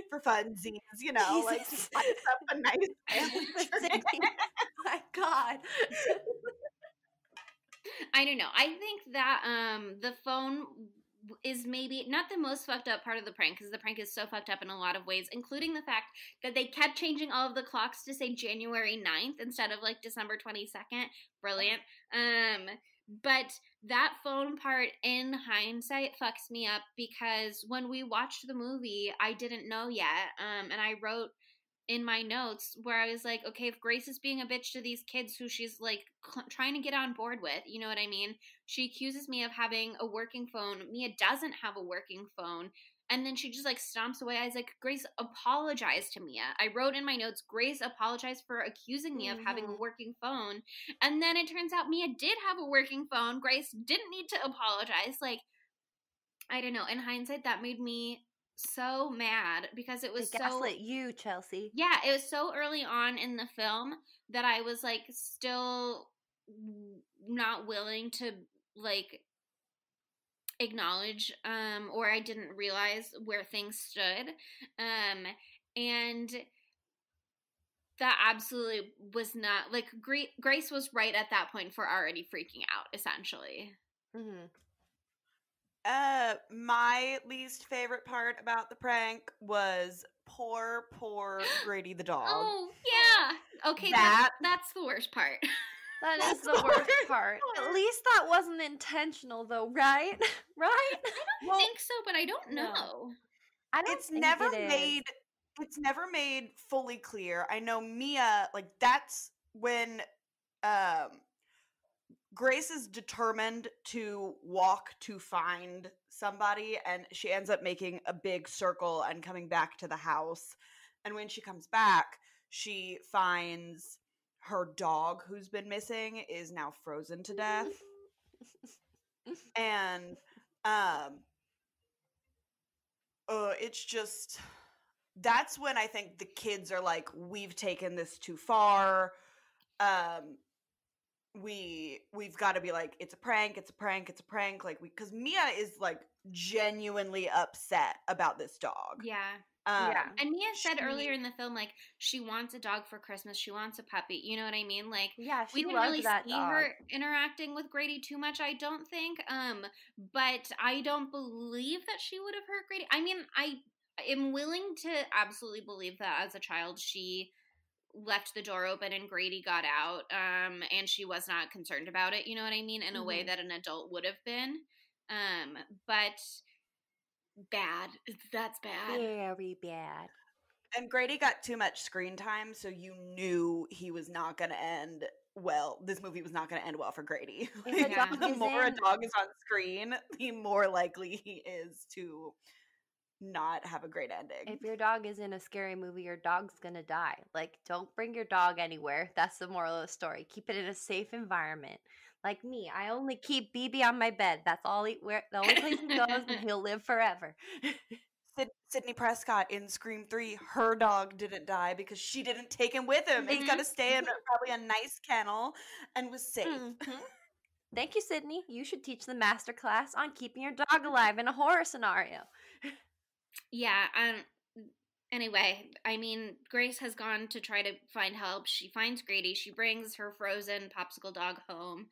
for funsies, you know, like, spice up a nice family trip. My God. I don't know. I think that the phone is maybe not the most fucked up part of the prank, because the prank is so fucked up in a lot of ways, including the fact that they kept changing all of the clocks to say January 9th instead of like December 22nd. Brilliant. But that phone part in hindsight fucks me up, because when we watched the movie, I didn't know yet. And I wrote in my notes where I was like, okay, if Grace is being a bitch to these kids who she's like trying to get on board with, you know what I mean? She accuses me of having a working phone. Mia doesn't have a working phone. And then she just like stomps away. I was like, Grace, apologize to Mia. I wrote in my notes, Grace apologized for accusing me of having a working phone. And then it turns out Mia did have a working phone. Grace didn't need to apologize. Like, I don't know. In hindsight, that made me so mad, because it was They gaslit you, Chelsea. Yeah, it was so early on in the film that I was like still not willing to like acknowledge or I didn't realize where things stood. And that absolutely was not like Grace was right at that point for already freaking out, essentially. My least favorite part about the prank was poor Grady the dog. Oh, yeah. Okay, that's the worst part. That is the worst part. At least that wasn't intentional, though, right? Right? I don't think so, but I don't know. I don't think it is. It's never made fully clear. I know Mia, like, that's when Grace is determined to walk to find somebody, and she ends up making a big circle and coming back to the house. And when she comes back, she finds her dog, who's been missing, is now frozen to death. And it's just, that's when I think the kids are like, we've taken this too far. We've got to be like, it's a prank, like, because Mia is like genuinely upset about this dog. Yeah. And Mia said earlier in the film, like, she wants a dog for Christmas, she wants a puppy, you know what I mean? Like, yeah, we didn't really see her interacting with Grady too much, I don't think, but I don't believe that she would have hurt Grady. I mean, I am willing to absolutely believe that as a child she left the door open and Grady got out, and she was not concerned about it, you know what I mean, in a way that an adult would have been. But bad. That's bad. Very bad. And Grady got too much screen time, so you knew he was not going to end well. This movie was not going to end well for Grady. The more a dog is on screen, the more likely he is to not have a great ending. If your dog is in a scary movie, your dog's gonna die. Like, don't bring your dog anywhere. That's the moral of the story. Keep it in a safe environment. Like me, I only keep BB on my bed. That's all the only place he goes, and he'll live forever. Sydney Prescott in Scream 3, her dog didn't die because she didn't take him with him. He's got to stay in probably a nice kennel and was safe. Thank you, Sydney. You should teach the masterclass on keeping your dog alive in a horror scenario. Yeah, Anyway, I mean, Grace has gone to try to find help. She finds Grady. She brings her frozen popsicle dog home.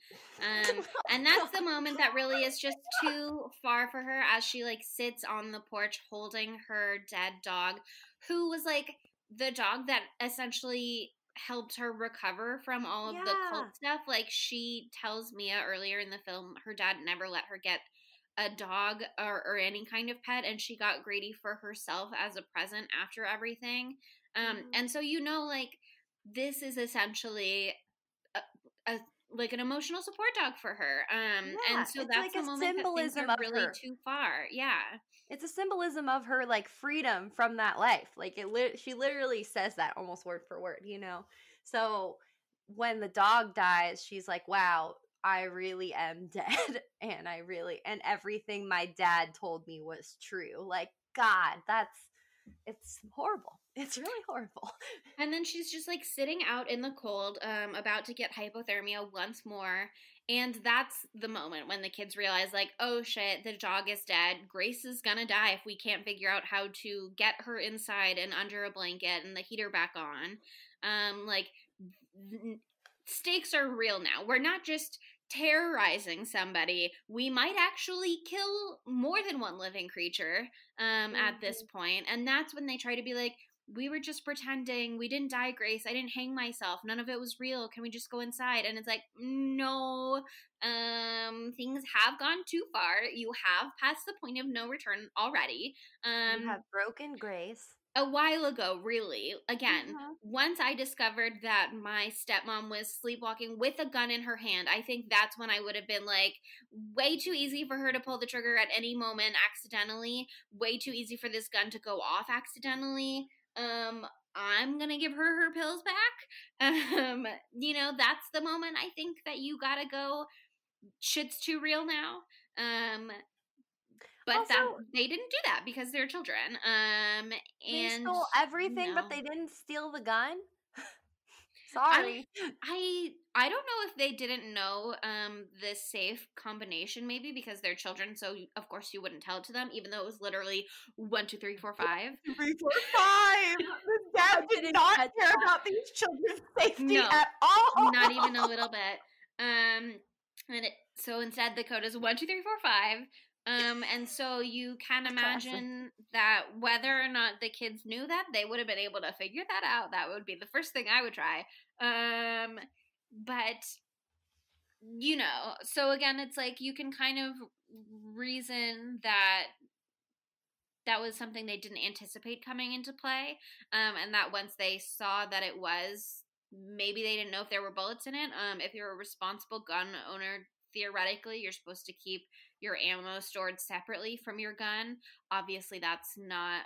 And that's the moment that really is just too far for her as she, like, sits on the porch holding her dead dog, who was, like, the dog that essentially helped her recover from all of the cult stuff. Like, she tells Mia earlier in the film her dad never let her get a dog or any kind of pet, and she got Grady for herself as a present after everything. And so, you know, like, this is essentially like an emotional support dog for her. And so that's like the a moment that things symbolism are of really her. too far. Yeah. It's a symbolism of her, like, freedom from that life. Like, she literally says that almost word for word, you know? So when the dog dies, she's like, wow, I really am dead. And everything my dad told me was true. Like, God, it's horrible. It's really horrible. And then she's just, like, sitting out in the cold, about to get hypothermia once more. And that's the moment when the kids realize, like, oh shit, the dog is dead. Grace is gonna die if we can't figure out how to get her inside and under a blanket and the heater back on. Stakes are real now. We're not just terrorizing somebody. We might actually kill more than one living creature at this point. And that's when they try to be like, we were just pretending. We didn't die, Grace. I didn't hang myself. None of it was real. Can we just go inside? And it's like, no, things have gone too far. You have passed the point of no return already. You have broken Grace. A while ago, really. Again, once I discovered that my stepmom was sleepwalking with a gun in her hand, I think that's when I would have been like, way too easy for her to pull the trigger at any moment accidentally, way too easy for this gun to go off accidentally. I'm gonna give her pills back. You know, that's the moment I think that you gotta go, shit's too real now. But also, they didn't do that because they're children. They stole everything, but they didn't steal the gun. Sorry. I don't know if they didn't know the safe combination, maybe because they're children, so of course you wouldn't tell it to them, even though it was literally 1, 2, 3, 4, 5. 3, 4, 5. The dad did not care about these children's safety at all. Not even a little bit. So instead the code is 1, 2, 3, 4, 5. And so you can imagine that whether or not the kids knew that, they would have been able to figure that out. That would be the first thing I would try. But, you know, so again, it's like you can kind of reason that that was something they didn't anticipate coming into play. And that once they saw that it was, maybe they didn't know if there were bullets in it. If you're a responsible gun owner, theoretically, you're supposed to keep your ammo stored separately from your gun. Obviously, that's not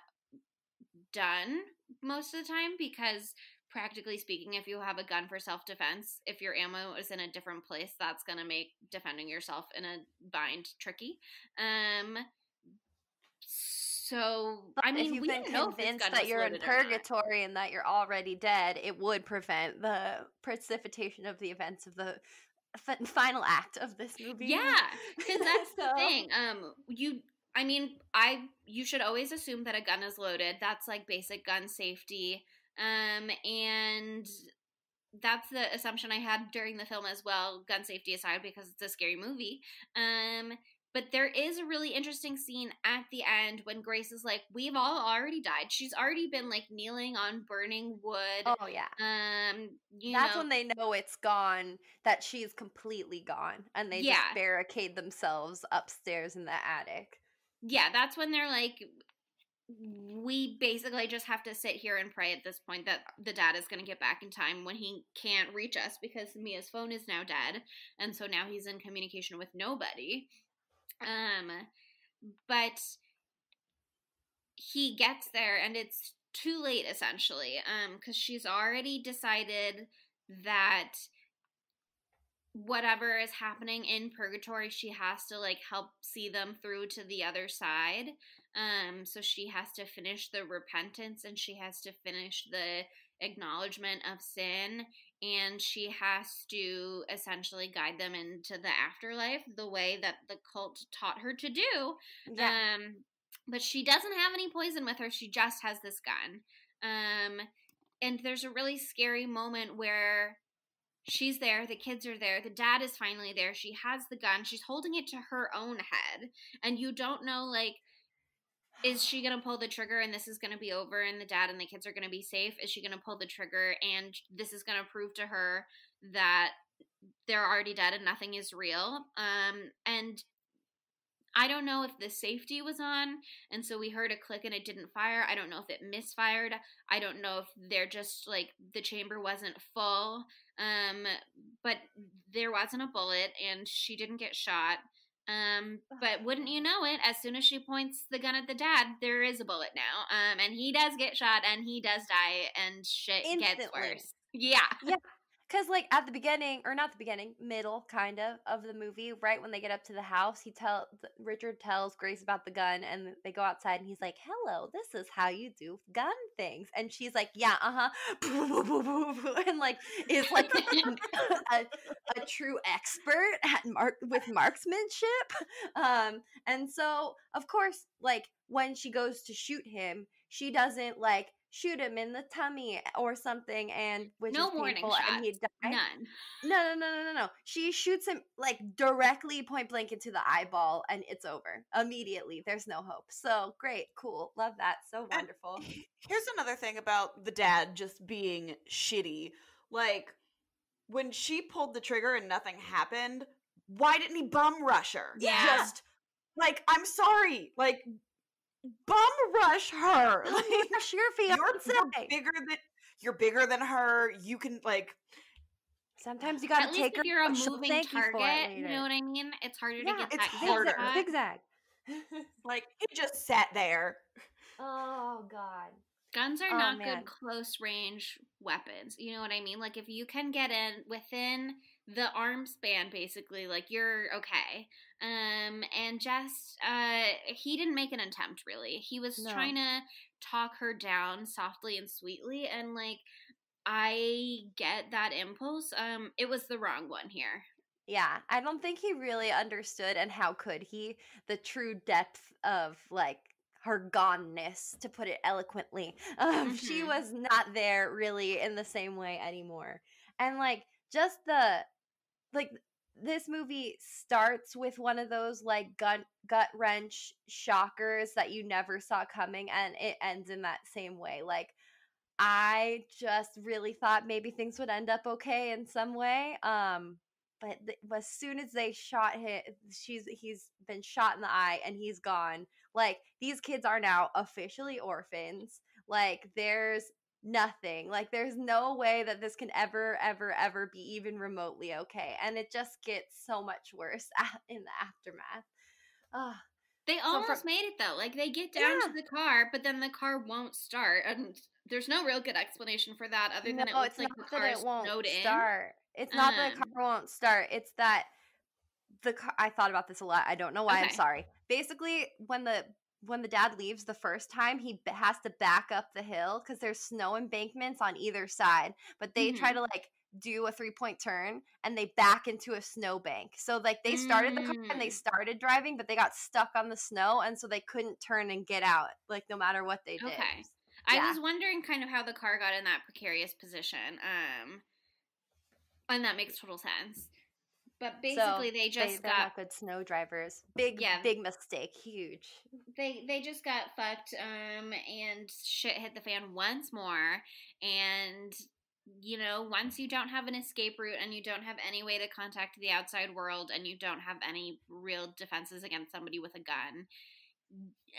done most of the time because, practically speaking, if you have a gun for self-defense, if your ammo is in a different place, that's going to make defending yourself in a bind tricky. But I mean, if you've been convinced that you're in purgatory and that you're already dead, it would prevent the precipitation of the events of the final act of this movie. Yeah, because that's the thing. You should always assume that a gun is loaded. That's like basic gun safety. And that's the assumption I had during the film as well, gun safety aside, because it's a scary movie. But there is a really interesting scene at the end when Grace is like, we've all already died. She's already been like kneeling on burning wood. Oh, yeah. That's when they know it's gone, that she's completely gone. And they just barricade themselves upstairs in the attic. Yeah, that's when they're like, we basically just have to sit here and pray at this point that the dad is going to get back in time when he can't reach us because Mia's phone is now dead. And so now he's in communication with nobody. But he gets there and it's too late essentially, because she's already decided that whatever is happening in purgatory, she has to like help see them through to the other side. So she has to finish the repentance and she has to finish the acknowledgement of sin, and she has to essentially guide them into the afterlife the way that the cult taught her to do. But she doesn't have any poison with her. She just has this gun. And there's a really scary moment where she's there, the kids are there, the dad is finally there, she has the gun, she's holding it to her own head, and you don't know, like, is she gonna pull the trigger and this is gonna be over and the dad and the kids are gonna be safe? Is she gonna pull the trigger and this is gonna prove to her that they're already dead and nothing is real? And I don't know if the safety was on, and so we heard a click and it didn't fire. I don't know if it misfired. I don't know if they're just, like, the chamber wasn't full. But there wasn't a bullet, and she didn't get shot. But wouldn't you know it, as soon as she points the gun at the dad, there is a bullet now. And he does get shot, and he does die, and shit gets worse. Yeah. Yeah. Because, like, at the beginning, or not the beginning, middle, kind of the movie, right when they get up to the house, Richard tells Grace about the gun, and they go outside, and he's like, hello, this is how you do gun things. And she's like, yeah, and, like, is, like, a true expert with marksmanship. And so, of course, like, when she goes to shoot him, she doesn't, like, shoot him in the tummy or something, and which no is warning painful, shots. and he dies. None. No. She shoots him, like, directly point blank into the eyeball, and it's over immediately. There's no hope. So great, cool, love that, so wonderful. And here's another thing about the dad just being shitty. Like, when she pulled the trigger and nothing happened, why didn't he bum rush her? Yeah. Just, like, I'm sorry, like, bum rush her. Bum like, rush your fiance. You're bigger than her. You can, like, sometimes you gotta at take least her. if you're a She'll moving thank you for it target, later. you know what I mean? It's harder to get it's that harder. Zigzag. Like, he just sat there. Oh God. Guns are not good close range weapons. You know what I mean? Like, if you can get in within the arm span, basically, like, you're okay. And just, he didn't make an attempt, really. He was trying to talk her down softly and sweetly, and, like, I get that impulse. It was the wrong one here. Yeah, I don't think he really understood, and how could he, the true depth of, like, her goneness, to put it eloquently. She was not there really in the same way anymore. And, like, just this movie starts with one of those, like, gut wrench shockers that you never saw coming, and it ends in that same way. Like, I just really thought maybe things would end up okay in some way. But as soon as they shot him, he's been shot in the eye and he's gone. Like, these kids are now officially orphans. Like, there's nothing. Like, there's no way that this can ever be even remotely okay. And it just gets so much worse in the aftermath. They almost made it, though. Like, they get down to the car, but then the car won't start. And there's no real good explanation for that, other than it looks like the car snowed in. It's not that the car won't start. It's that the car. I thought about this a lot. I don't know why. Okay. I'm sorry. Basically, when the dad leaves the first time, he has to back up the hill because there's snow embankments on either side. But they try to, like, do a 3-point turn, and they back into a snowbank. So, like, they started the car and they started driving, but they got stuck on the snow, and so they couldn't turn and get out, like, no matter what they did. Okay. I was wondering kind of how the car got in that precarious position. And that makes total sense. But basically, they just they're not good snow drivers. Big mistake. Huge. They just got fucked, and shit hit the fan once more. And, you know, once you don't have an escape route and you don't have any way to contact the outside world and you don't have any real defenses against somebody with a gun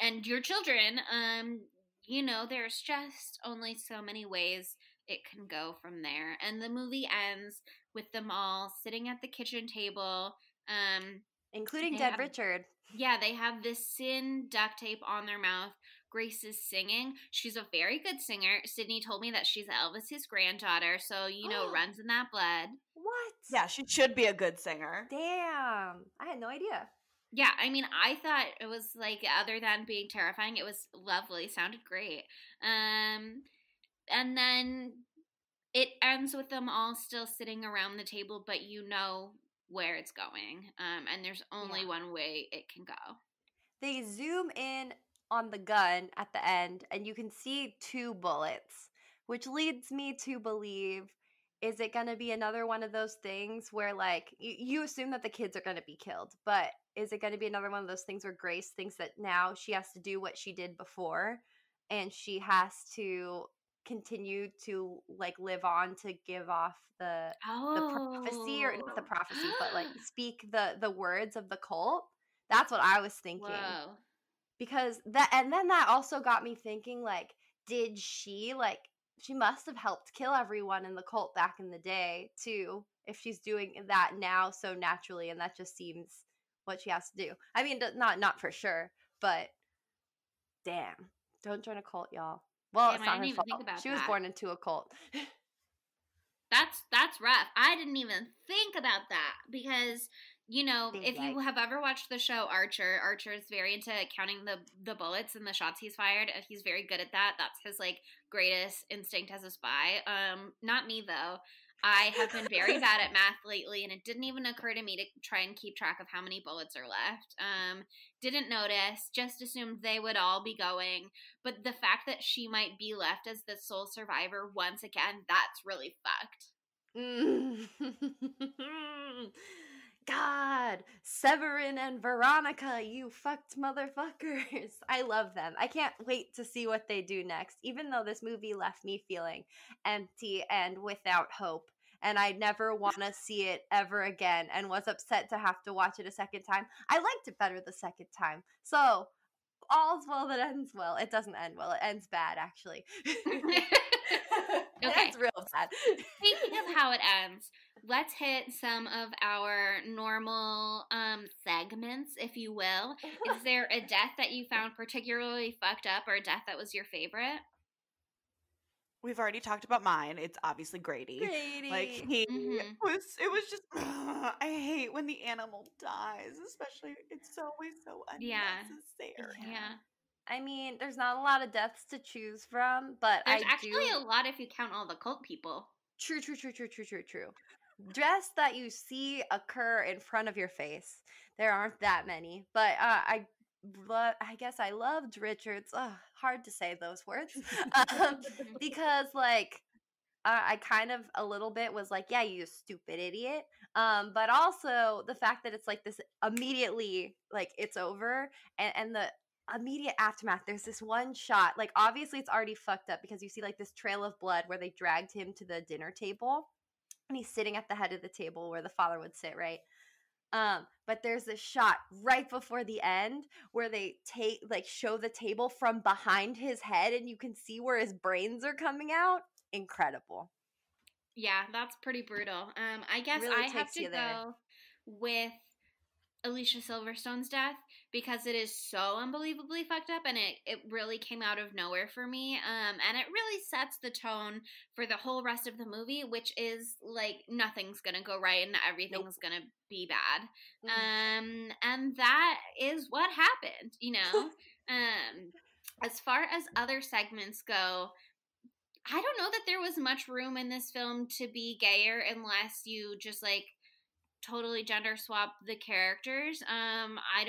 and your children, you know, there's just only so many ways it can go from there. And the movie ends with them all sitting at the kitchen table. Including dead Richard. Yeah, they have this sin duct tape on their mouth. Grace is singing. She's a very good singer. Sydney told me that she's Elvis's granddaughter, so, you know, runs in that blood. What? Yeah, she should be a good singer. Damn. I had no idea. Yeah, I mean, I thought it was, like, other than being terrifying, it was lovely. Sounded great. And then it ends with them all still sitting around the table, but you know where it's going. And there's only one way it can go. They zoom in on the gun at the end, and you can see 2 bullets, which leads me to believe, is it going to be another one of those things where, like, you assume that the kids are going to be killed, but is it going to be another one of those things where Grace thinks that now she has to do what she did before, and she has to continue to, like, live on to give off the prophecy, or not the prophecy, but, like, speak the words of the cult? That's what I was thinking. Whoa. Because that, and then that also got me thinking, like, did she, like, she must have helped kill everyone in the cult back in the day too, if she's doing that now so naturally, and that just seems what she has to do. I mean, not for sure, but damn, don't join a cult, y'all. Well, Damn, it's not I didn't her even fault. think about She was that. born into a cult. That's rough. I didn't even think about that because, you know, if you have ever watched the show Archer is very into counting the bullets and the shots he's fired. He's very good at that. That's his, like, greatest instinct as a spy. Not me, though. I have been very bad at math lately, and it didn't even occur to me to try and keep track of how many bullets are left. Didn't notice, just assumed they would all be going. But the fact that she might be left as the sole survivor once again, that's really fucked. God, Severin and Veronica, you fucked motherfuckers. I love them. I can't wait to see what they do next, even though this movie left me feeling empty and without hope. And I never want to see it ever again, and was upset to have to watch it a second time. I liked it better the second time. So, all's well that ends well. It doesn't end well. It ends bad, actually. Okay. It's real bad. Speaking of how it ends, let's hit some of our normal segments, if you will. Is there a death that you found particularly fucked up, or a death that was your favorite? We've already talked about mine. It's obviously Grady. Like, he it was just, I hate when the animal dies, especially, it's always so unnecessary. Yeah. I mean, there's not a lot of deaths to choose from, but there's actually a lot if you count all the cult people. True. Deaths that you see occur in front of your face. There aren't that many, but I guess I loved Richards. Hard to say those words, because, like, I kind of a little bit was like, yeah, you stupid idiot. But also the fact that it's like this immediately, like, it's over, and the immediate aftermath. There's this one shot, like, obviously it's already fucked up because you see, like, this trail of blood where they dragged him to the dinner table, and he's sitting at the head of the table where the father would sit, right? But there's this shot right before the end where they show the table from behind his head, and you can see where his brains are coming out. Incredible. Yeah, that's pretty brutal. I guess really I have to go with Alicia Silverstone's death because it is so unbelievably fucked up, and it really came out of nowhere for me. And it really sets the tone for the whole rest of the movie, which is like nothing's gonna go right and everything's gonna be bad. And that is what happened, you know. As far as other segments go, I don't know that there was much room in this film to be gayer unless you just, like, totally gender swap the characters. I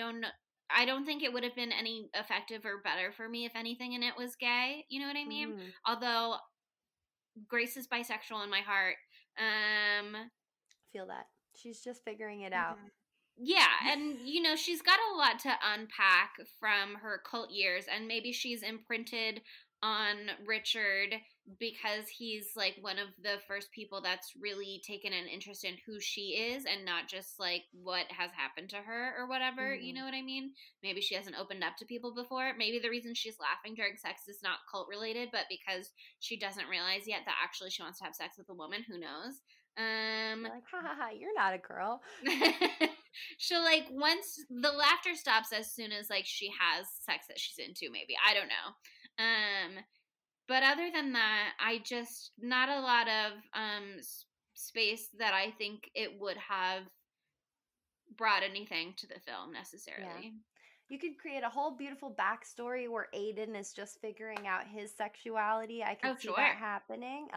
don't think it would have been any effective or better for me if anything and it was gay. You know what I mean? Although Grace is bisexual in my heart. Feel that. She's just figuring it out. Yeah, and, you know, she's got a lot to unpack from her cult years, and maybe she's imprinted on Richard because he's, like, one of the first people that's really taken an interest in who she is and not just, like, what has happened to her or whatever, you know what I mean? Maybe she hasn't opened up to people before. Maybe the reason she's laughing during sex is not cult-related, but because she doesn't realize yet that actually she wants to have sex with a woman. Who knows? Like, ha, you're not a girl. She'll, like, once the laughter stops as soon as, like, she has sex that she's into, maybe. I don't know. But other than that, I just, not a lot of space that I think it would have brought anything to the film necessarily. You could create a whole beautiful backstory where Aiden is just figuring out his sexuality. I could see that happening.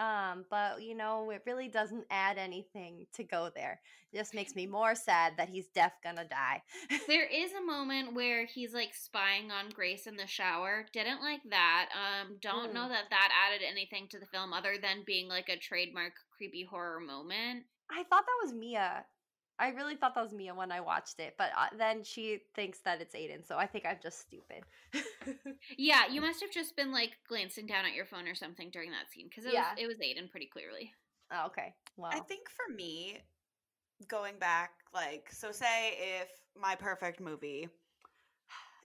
But you know, it really doesn't add anything to go there. It just makes me more sad that he's gonna die. There is a moment where he's like spying on Grace in the shower. Didn't like that. Don't know that added anything to the film other than being like a trademark creepy horror moment. I thought that was Mia. I really thought that was Mia when I watched it, but then she thinks that it's Aiden, so I think I'm just stupid. Yeah, you must have just been like glancing down at your phone or something during that scene because it was Aiden pretty clearly. Oh, okay. Well, I think for me, going back, like, so say if my perfect movie,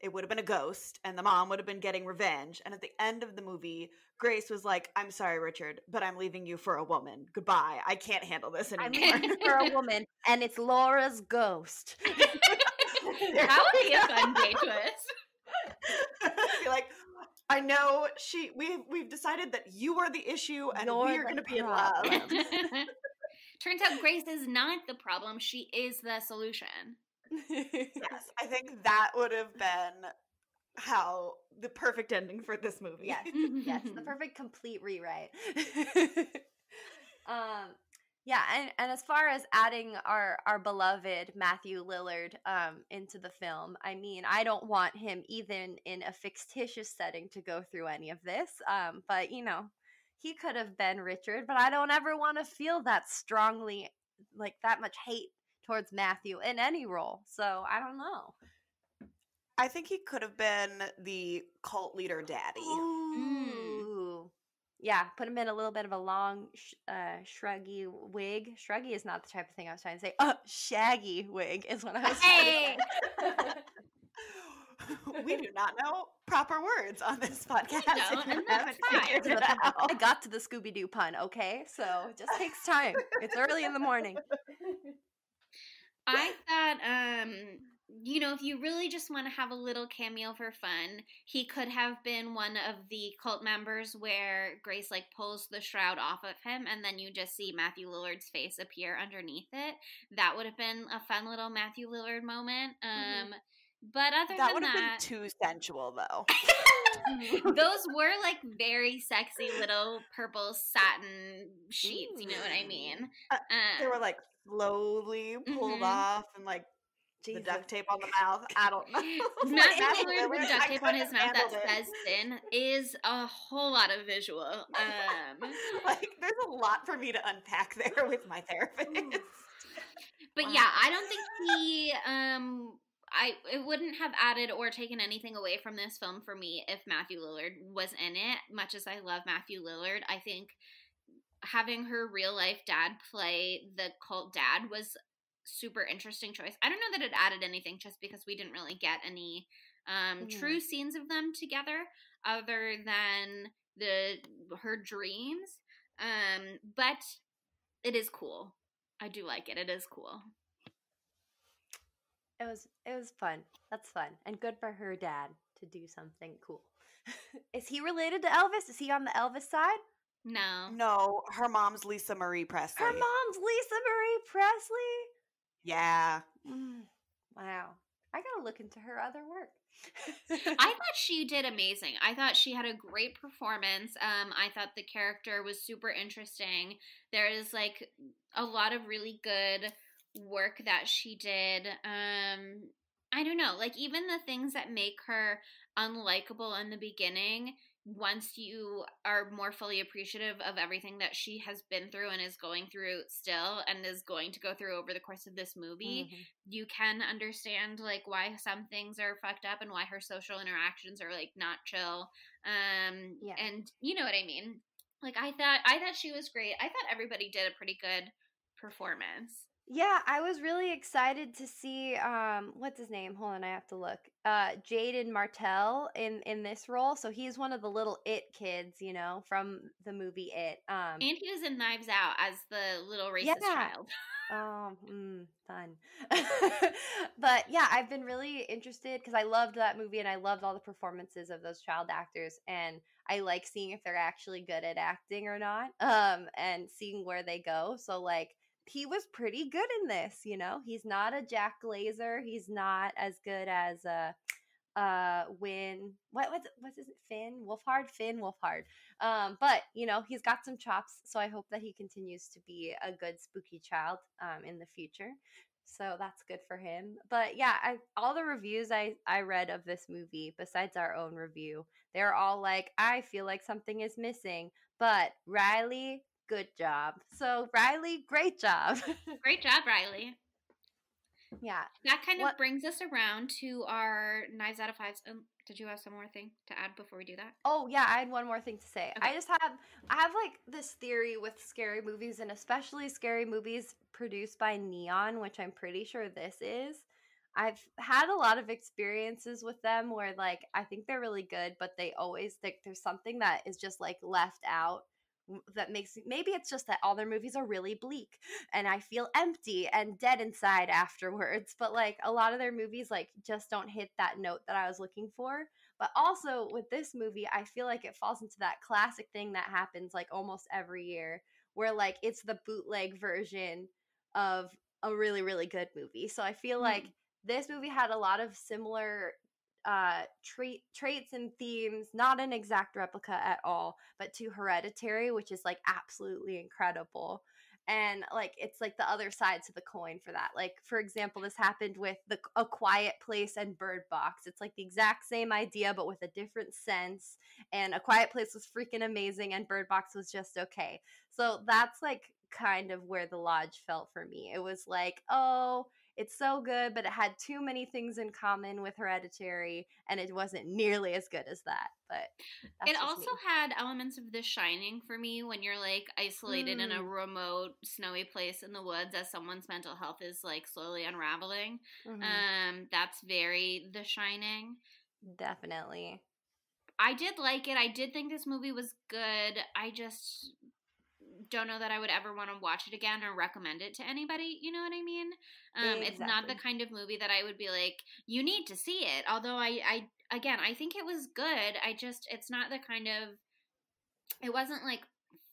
it would have been a ghost and the mom would have been getting revenge, and at the end of the movie, Grace was like, "I'm sorry, Richard, but I'm leaving you for a woman. Goodbye. I can't handle this anymore." I'm for a woman, and it's Laura's ghost. That would be a fun day twist. Be like, I know we've decided that you are the issue and we are going to be in love. Turns out Grace is not the problem. She is the solution. Yes, I think that would have been how the perfect ending for this movie. Yes, yes, the perfect complete rewrite. Yeah, and as far as adding our beloved Matthew Lillard into the film, I mean, I don't want him even in a fictitious setting to go through any of this. But you know, he could have been Richard, but I don't ever want to feel that strongly, like that much hate towards Matthew in any role. So I don't know. I think he could have been the cult leader daddy. Ooh. Yeah, put him in a little bit of a long, shruggy wig. Shruggy is not the type of thing I was trying to say. Shaggy wig is what I was trying to say. We do not know proper words on this podcast. I got to the Scooby-Doo pun, okay? So it just takes time. It's early in the morning. I thought, you know, if you really just want to have a little cameo for fun, he could have been one of the cult members where Grace, like, pulls the shroud off of him, and then you just see Matthew Lillard's face appear underneath it. That would have been a fun little Matthew Lillard moment. But other that than would have that, been too sensual, though. Those were, like, very sexy little purple satin sheets, you know what I mean? They were, like, slowly pulled off and, like, the duct tape on the mouth. I don't know. Matthew Lillard with duct tape on his mouth that says thin is a whole lot of visual. Like, there's a lot for me to unpack there with my therapist. But yeah, I don't think he it wouldn't have added or taken anything away from this film for me if Matthew Lillard was in it. Much as I love Matthew Lillard, I think having her real life dad play the cult dad was super interesting choice. I don't know that it added anything just because we didn't really get any true scenes of them together other than her dreams. But it is cool. I do like it. It is cool. It was fun. That's fun. And good for her dad to do something cool. Is he related to Elvis? Is he on the Elvis side? No, her mom's Lisa Marie Presley. Her mom's Lisa Marie Presley? Yeah. Wow. I gotta look into her other work. I thought she did amazing. I thought she had a great performance. I thought the character was super interesting. There is like a lot of really good work that she did. I don't know, like even the things that make her unlikable in the beginning, once you are more fully appreciative of everything that she has been through and is going through still and is going to go through over the course of this movie, you can understand like why some things are fucked up and why her social interactions are like not chill. And you know what I mean? Like I thought she was great. I thought everybody did a pretty good performance. Yeah, I was really excited to see what's his name? Hold on, I have to look. Jaden Martell in this role. So he's one of the little It kids, you know, from the movie It. And he was in Knives Out as the little racist child. Oh, fun. But yeah, I've been really interested because I loved that movie and I loved all the performances of those child actors, and I like seeing if they're actually good at acting or not, and seeing where they go. So like, he was pretty good in this, you know. He's not a Jack Glazer. He's not as good as what's his Finn Wolfhard. But you know, he's got some chops, so I hope that he continues to be a good spooky child in the future. So that's good for him. But yeah, all the reviews I read of this movie, besides our own review, they're all like, I feel like something is missing. But Riley, good job. So Riley, great job. Great job, Riley. Yeah. That kind of brings us around to our Knives Out of Fives. Did you have some more thing to add before we do that? Oh yeah, I had one more thing to say. Okay. I have like this theory with scary movies, and especially scary movies produced by Neon, which I'm pretty sure this is. I've had a lot of experiences with them where like I think they're really good, but they always think there's something that is just like left out that makes, maybe it's just that all their movies are really bleak and I feel empty and dead inside afterwards, but like a lot of their movies like just don't hit that note that I was looking for. But also with this movie, I feel like it falls into that classic thing that happens like almost every year where like it's the bootleg version of a really really good movie. So I feel like this movie had a lot of similar traits and themes, not an exact replica at all, but to Hereditary, which is like absolutely incredible. And like it's like the other sides of the coin for that. Like for example, this happened with A Quiet Place and Bird Box. It's like the exact same idea but with a different sense. And A Quiet Place was freaking amazing and Bird Box was just okay. So that's like kind of where The Lodge felt for me. It was like, oh, it's so good, but it had too many things in common with Hereditary, and it wasn't nearly as good as that. But it also had elements of The Shining for me when you're like isolated in a remote, snowy place in the woods as someone's mental health is like slowly unraveling. That's very The Shining. Definitely. I did like it. I did think this movie was good. I just don't know that I would ever want to watch it again or recommend it to anybody. You know what I mean? Exactly. It's not the kind of movie that I would be like, you need to see it. Although I think it was good. It's not the kind of, it wasn't like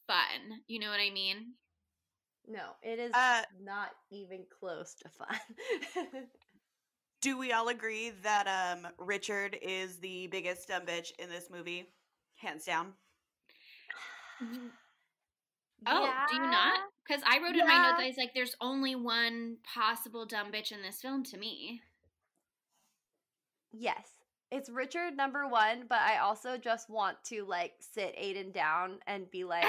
fun. You know what I mean? No, it is not even close to fun. Do we all agree that Richard is the biggest dumb bitch in this movie? Hands down. Oh, yeah. Do you not? Because I wrote in my notes, I was like, there's only one possible dumb bitch in this film to me. Yes. It's Richard number one, but I also just want to like sit Aiden down and be like,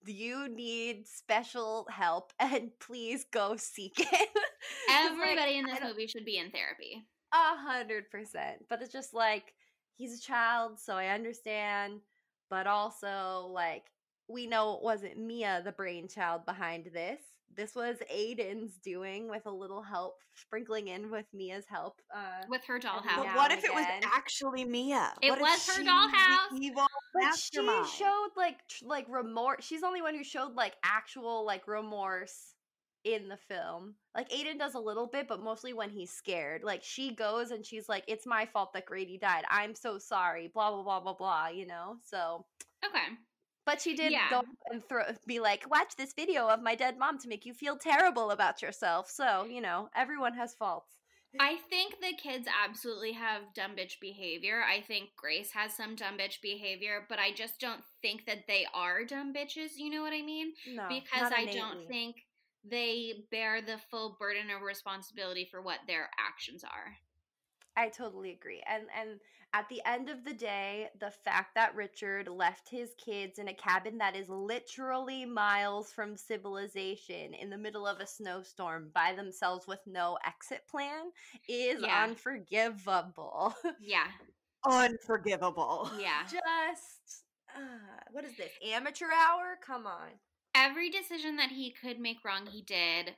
you need special help and please go seek it. Everybody in this movie should be in therapy. 100%. But it's just like, he's a child, so I understand. But also, like, we know it wasn't Mia the brainchild behind this. This was Aiden's doing with a little help, sprinkling in with Mia's help. With her dollhouse. But what if it was actually Mia? It was her dollhouse. Evil mastermind. She showed like remorse. She's the only one who showed like actual like remorse in the film. Like Aiden does a little bit, but mostly when he's scared. Like she goes and she's like, "It's my fault that Grady died. I'm so sorry." Blah blah blah blah blah. You know. So okay. But she did go and be like, watch this video of my dead mom to make you feel terrible about yourself. So, you know, everyone has faults. I think the kids absolutely have dumb bitch behavior. I think Grace has some dumb bitch behavior, but I just don't think that they are dumb bitches. You know what I mean? No, because I don't think they bear the full burden of responsibility for what their actions are. I totally agree. And at the end of the day, the fact that Richard left his kids in a cabin that is literally miles from civilization in the middle of a snowstorm by themselves with no exit plan is unforgivable. Yeah. Unforgivable. Yeah. Just, what is this? Amateur hour? Come on. Every decision that he could make wrong, he did.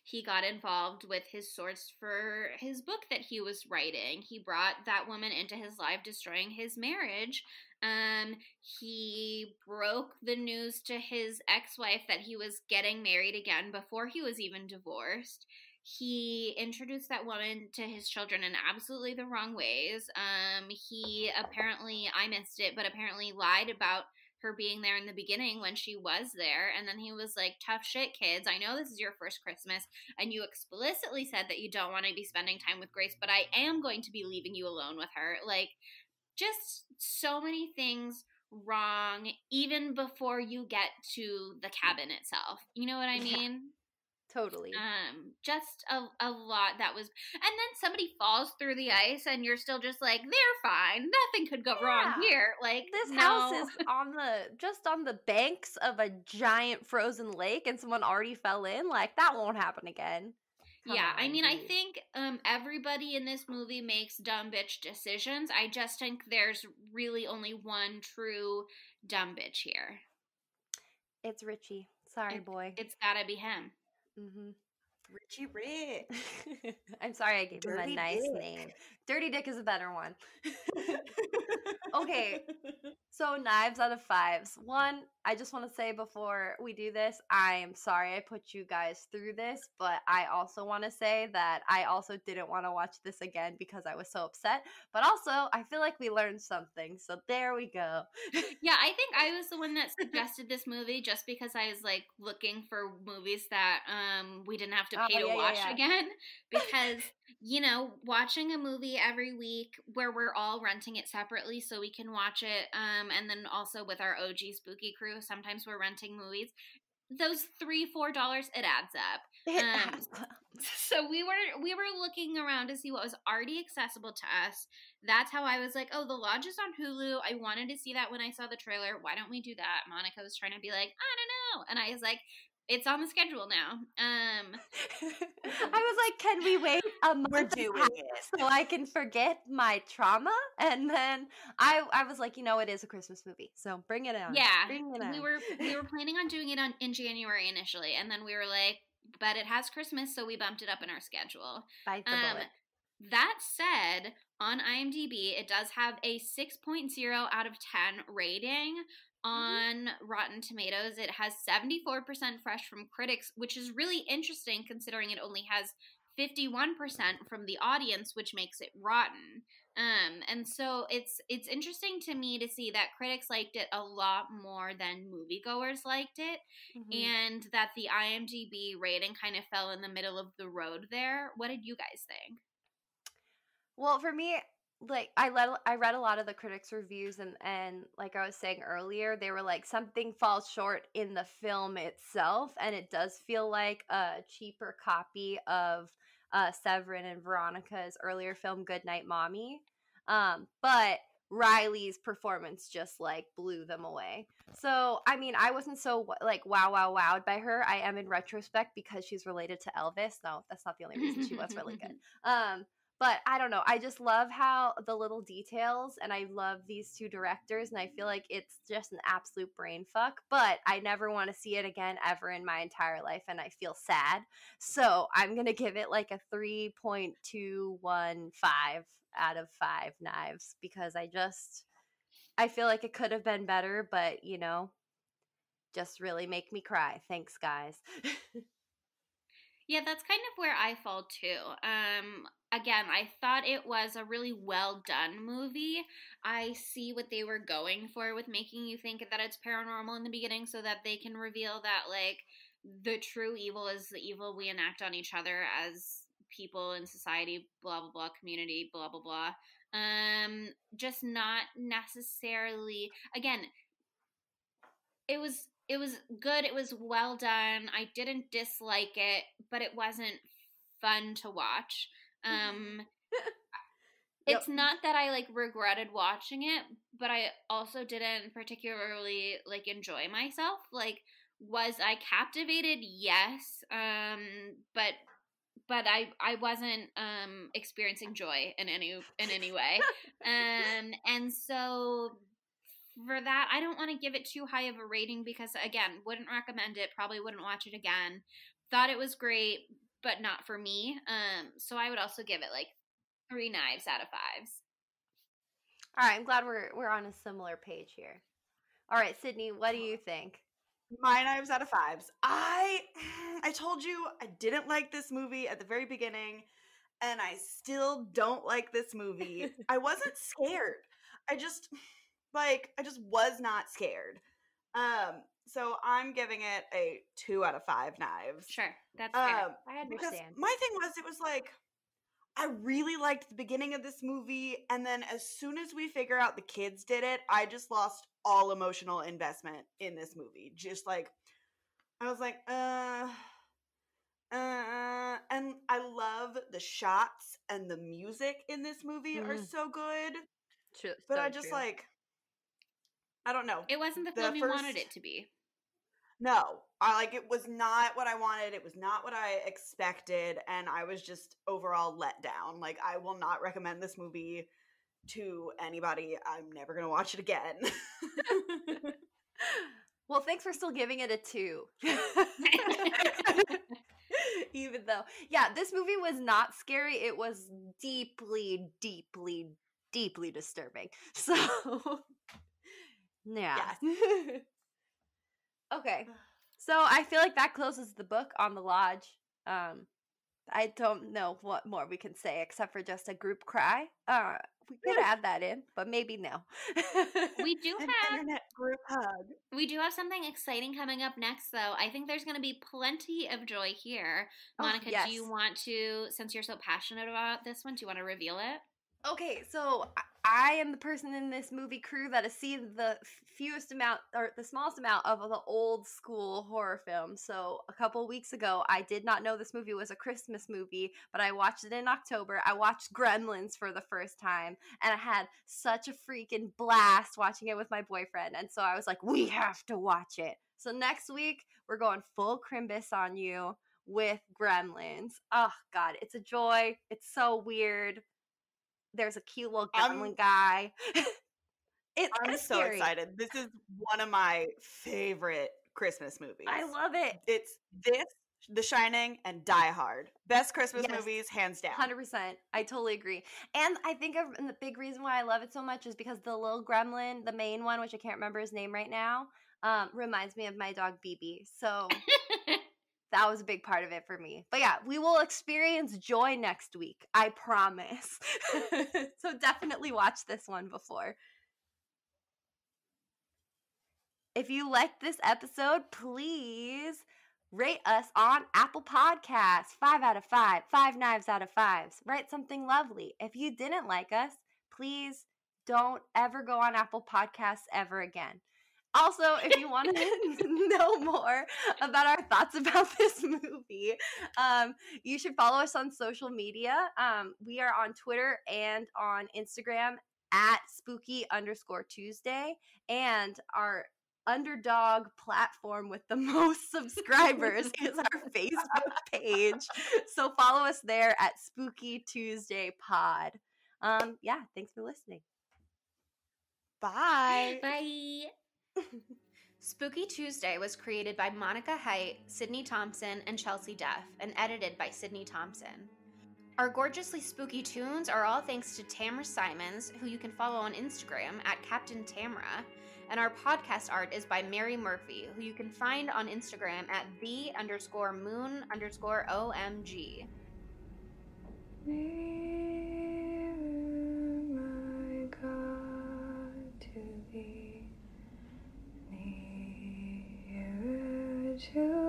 He got involved with his source for his book that he was writing. He brought that woman into his life, destroying his marriage. He broke the news to his ex-wife that he was getting married again before he was even divorced. He introduced that woman to his children in absolutely the wrong ways. He apparently, I missed it, but apparently lied about her being there in the beginning when she was there. And then he was like, tough shit, kids. I know this is your first Christmas, and you explicitly said that you don't want to be spending time with Grace, but I am going to be leaving you alone with her. Like, just so many things wrong even before you get to the cabin itself. You know what I mean? Yeah. Totally. Just a lot that was, and then somebody falls through the ice and you're still just like, they're fine. Nothing could go wrong here. Like, this no. house is just on the banks of a giant frozen lake and someone already fell in. Like, that won't happen again. Come yeah, on, I mean, dude. I think everybody in this movie makes dumb bitch decisions. I just think there's really only one true dumb bitch here. It's Richie. Sorry, boy. It's gotta be him. Mm-hmm. Richie Rich. I'm sorry I gave Dirty him a nice Dick. name. Dirty Dick is a better one. Okay, so knives out of 5s. One, I just want to say before we do this, I am sorry I put you guys through this, but I also want to say that I also didn't want to watch this again because I was so upset. But also, I feel like we learned something, so there we go. Yeah, I think I was the one that suggested this movie just because I was like looking for movies that we didn't have to pay to watch again. Because, you know, watching a movie every week where we're all renting it separately so we can watch it, and then also with our OG spooky crew, sometimes we're renting movies. Those $3-4, it adds up. It adds up. So we were looking around to see what was already accessible to us. That's how I was like, oh, The Lodge is on Hulu. I wanted to see that when I saw the trailer. Why don't we do that? Monica was trying to be like, I don't know. And I was like, it's on the schedule now. I was like, can we wait a month We're doing it so I can forget my trauma? And then I was like, you know, it is a Christmas movie, so bring it on. Yeah, bring it on. We were planning on doing it in January initially, and then we were like, but it has Christmas, so we bumped it up in our schedule. Bite the bullet. That said, on IMDb, it does have a 6.0 out of 10 rating. On Rotten Tomatoes, it has 74% fresh from critics, which is really interesting considering it only has 51% from the audience, which makes it rotten. And so it's interesting to me to see that critics liked it a lot more than moviegoers liked it, and that the IMDb rating kind of fell in the middle of the road there. What did you guys think? Well, for me, like I read a lot of the critics' reviews, and like I was saying earlier, they were like, something falls short in the film itself, and it does feel like a cheaper copy of Severin and Veronica's earlier film Goodnight Mommy. But Riley's performance just like blew them away. So I mean, I wasn't so like wowed by her. I am in retrospect because she's related to Elvis. No, that's not the only reason. She was really good. But I don't know. I just love how the little details, and I love these two directors, and I feel like it's just an absolute brain fuck. But I never want to see it again ever in my entire life, and I feel sad. So I'm gonna give it like a 3.215 out of 5 knives because I feel like it could have been better, but you know, just really make me cry. Thanks, guys. Yeah, that's kind of where I fall too. Again, I thought it was a really well done movie. I see what they were going for with making you think that it's paranormal in the beginning so that they can reveal that, like, the true evil is the evil we enact on each other as people in society, blah, blah, blah, community, blah, blah, blah. Just not necessarily, again, it was good. It was well done. I didn't dislike it, but it wasn't fun to watch. It's not that I like regretted watching it, but I also didn't particularly like enjoy myself. Like, was I captivated? Yes. But I wasn't experiencing joy in any way. And so for that, I don't want to give it too high of a rating because, again, wouldn't recommend it, probably wouldn't watch it again. Thought it was great, but not for me. So I would also give it like 3 knives out of 5s. All right, I'm glad we're on a similar page here. All right, Sydney, what do you think? My knives out of 5s. I told you I didn't like this movie at the very beginning, and I still don't like this movie. I wasn't scared. Like, I just was not scared. So I'm giving it a 2 out of 5 knives. Sure, that's fair. I understand. Because my thing was, it was like, I really liked the beginning of this movie, and then as soon as we figure out the kids did it, I just lost all emotional investment in this movie. Just like, I was like, and I love the shots and the music in this movie are so good. True, But so I just true. like, I don't know. It wasn't the film you wanted it to be. No, it was not what I wanted. It was not what I expected, and I was just overall let down. Like, I will not recommend this movie to anybody. I'm never gonna watch it again. Well, thanks for still giving it a 2. Even though, yeah, this movie was not scary. It was deeply, deeply, deeply disturbing. So, yeah. Yes. Okay. So I feel like that closes the book on The Lodge. I don't know what more we can say except for just a group cry. We could add that in, but maybe no. We do An have internet group hug. We do have something exciting coming up next, though. I think there's going to be plenty of joy here. Monica, yes. do you want to, since you're so passionate about this one, do you want to reveal it? Okay, so I am the person in this movie crew that has seen the fewest amount or the smallest amount of the old school horror films. So a couple weeks ago, I did not know this movie was a Christmas movie, but I watched it in October. I watched Gremlins for the first time, and I had such a freaking blast watching it with my boyfriend. And so I was like, we have to watch it. So next week, we're going full Crimbus on you with Gremlins. Oh, God, it's a joy. It's so weird. There's a cute little gremlin guy. I'm it's so scary. excited. This is one of my favorite Christmas movies. I love it. It's this, The Shining, and Die Hard. Best Christmas movies, hands down. 100%. I totally agree. And I think the big reason why I love it so much is because the little gremlin, the main one, which I can't remember his name right now, reminds me of my dog BB. So that was a big part of it for me. But yeah, we will experience joy next week. I promise. So definitely watch this one before. If you liked this episode, please rate us on Apple Podcasts. 5 out of 5. 5 knives out of 5s. Write something lovely. If you didn't like us, please don't ever go on Apple Podcasts ever again. Also, if you want to know more about our thoughts about this movie, you should follow us on social media. We are on Twitter and on Instagram at spooky_Tuesday. And our underdog platform with the most subscribers is our Facebook page. So follow us there at Spooky Tuesday Pod. Yeah, thanks for listening. Bye. Bye. Spooky Tuesday was created by Monica Height, Sydney Thompson, and Chelsea Duff, and edited by Sydney Thompson. Our gorgeously spooky tunes are all thanks to Tamara Simons, who you can follow on Instagram at Captain Tamara, and our podcast art is by Mary Murphy, who you can find on Instagram at the_moon_OMG. My God, to be nearer to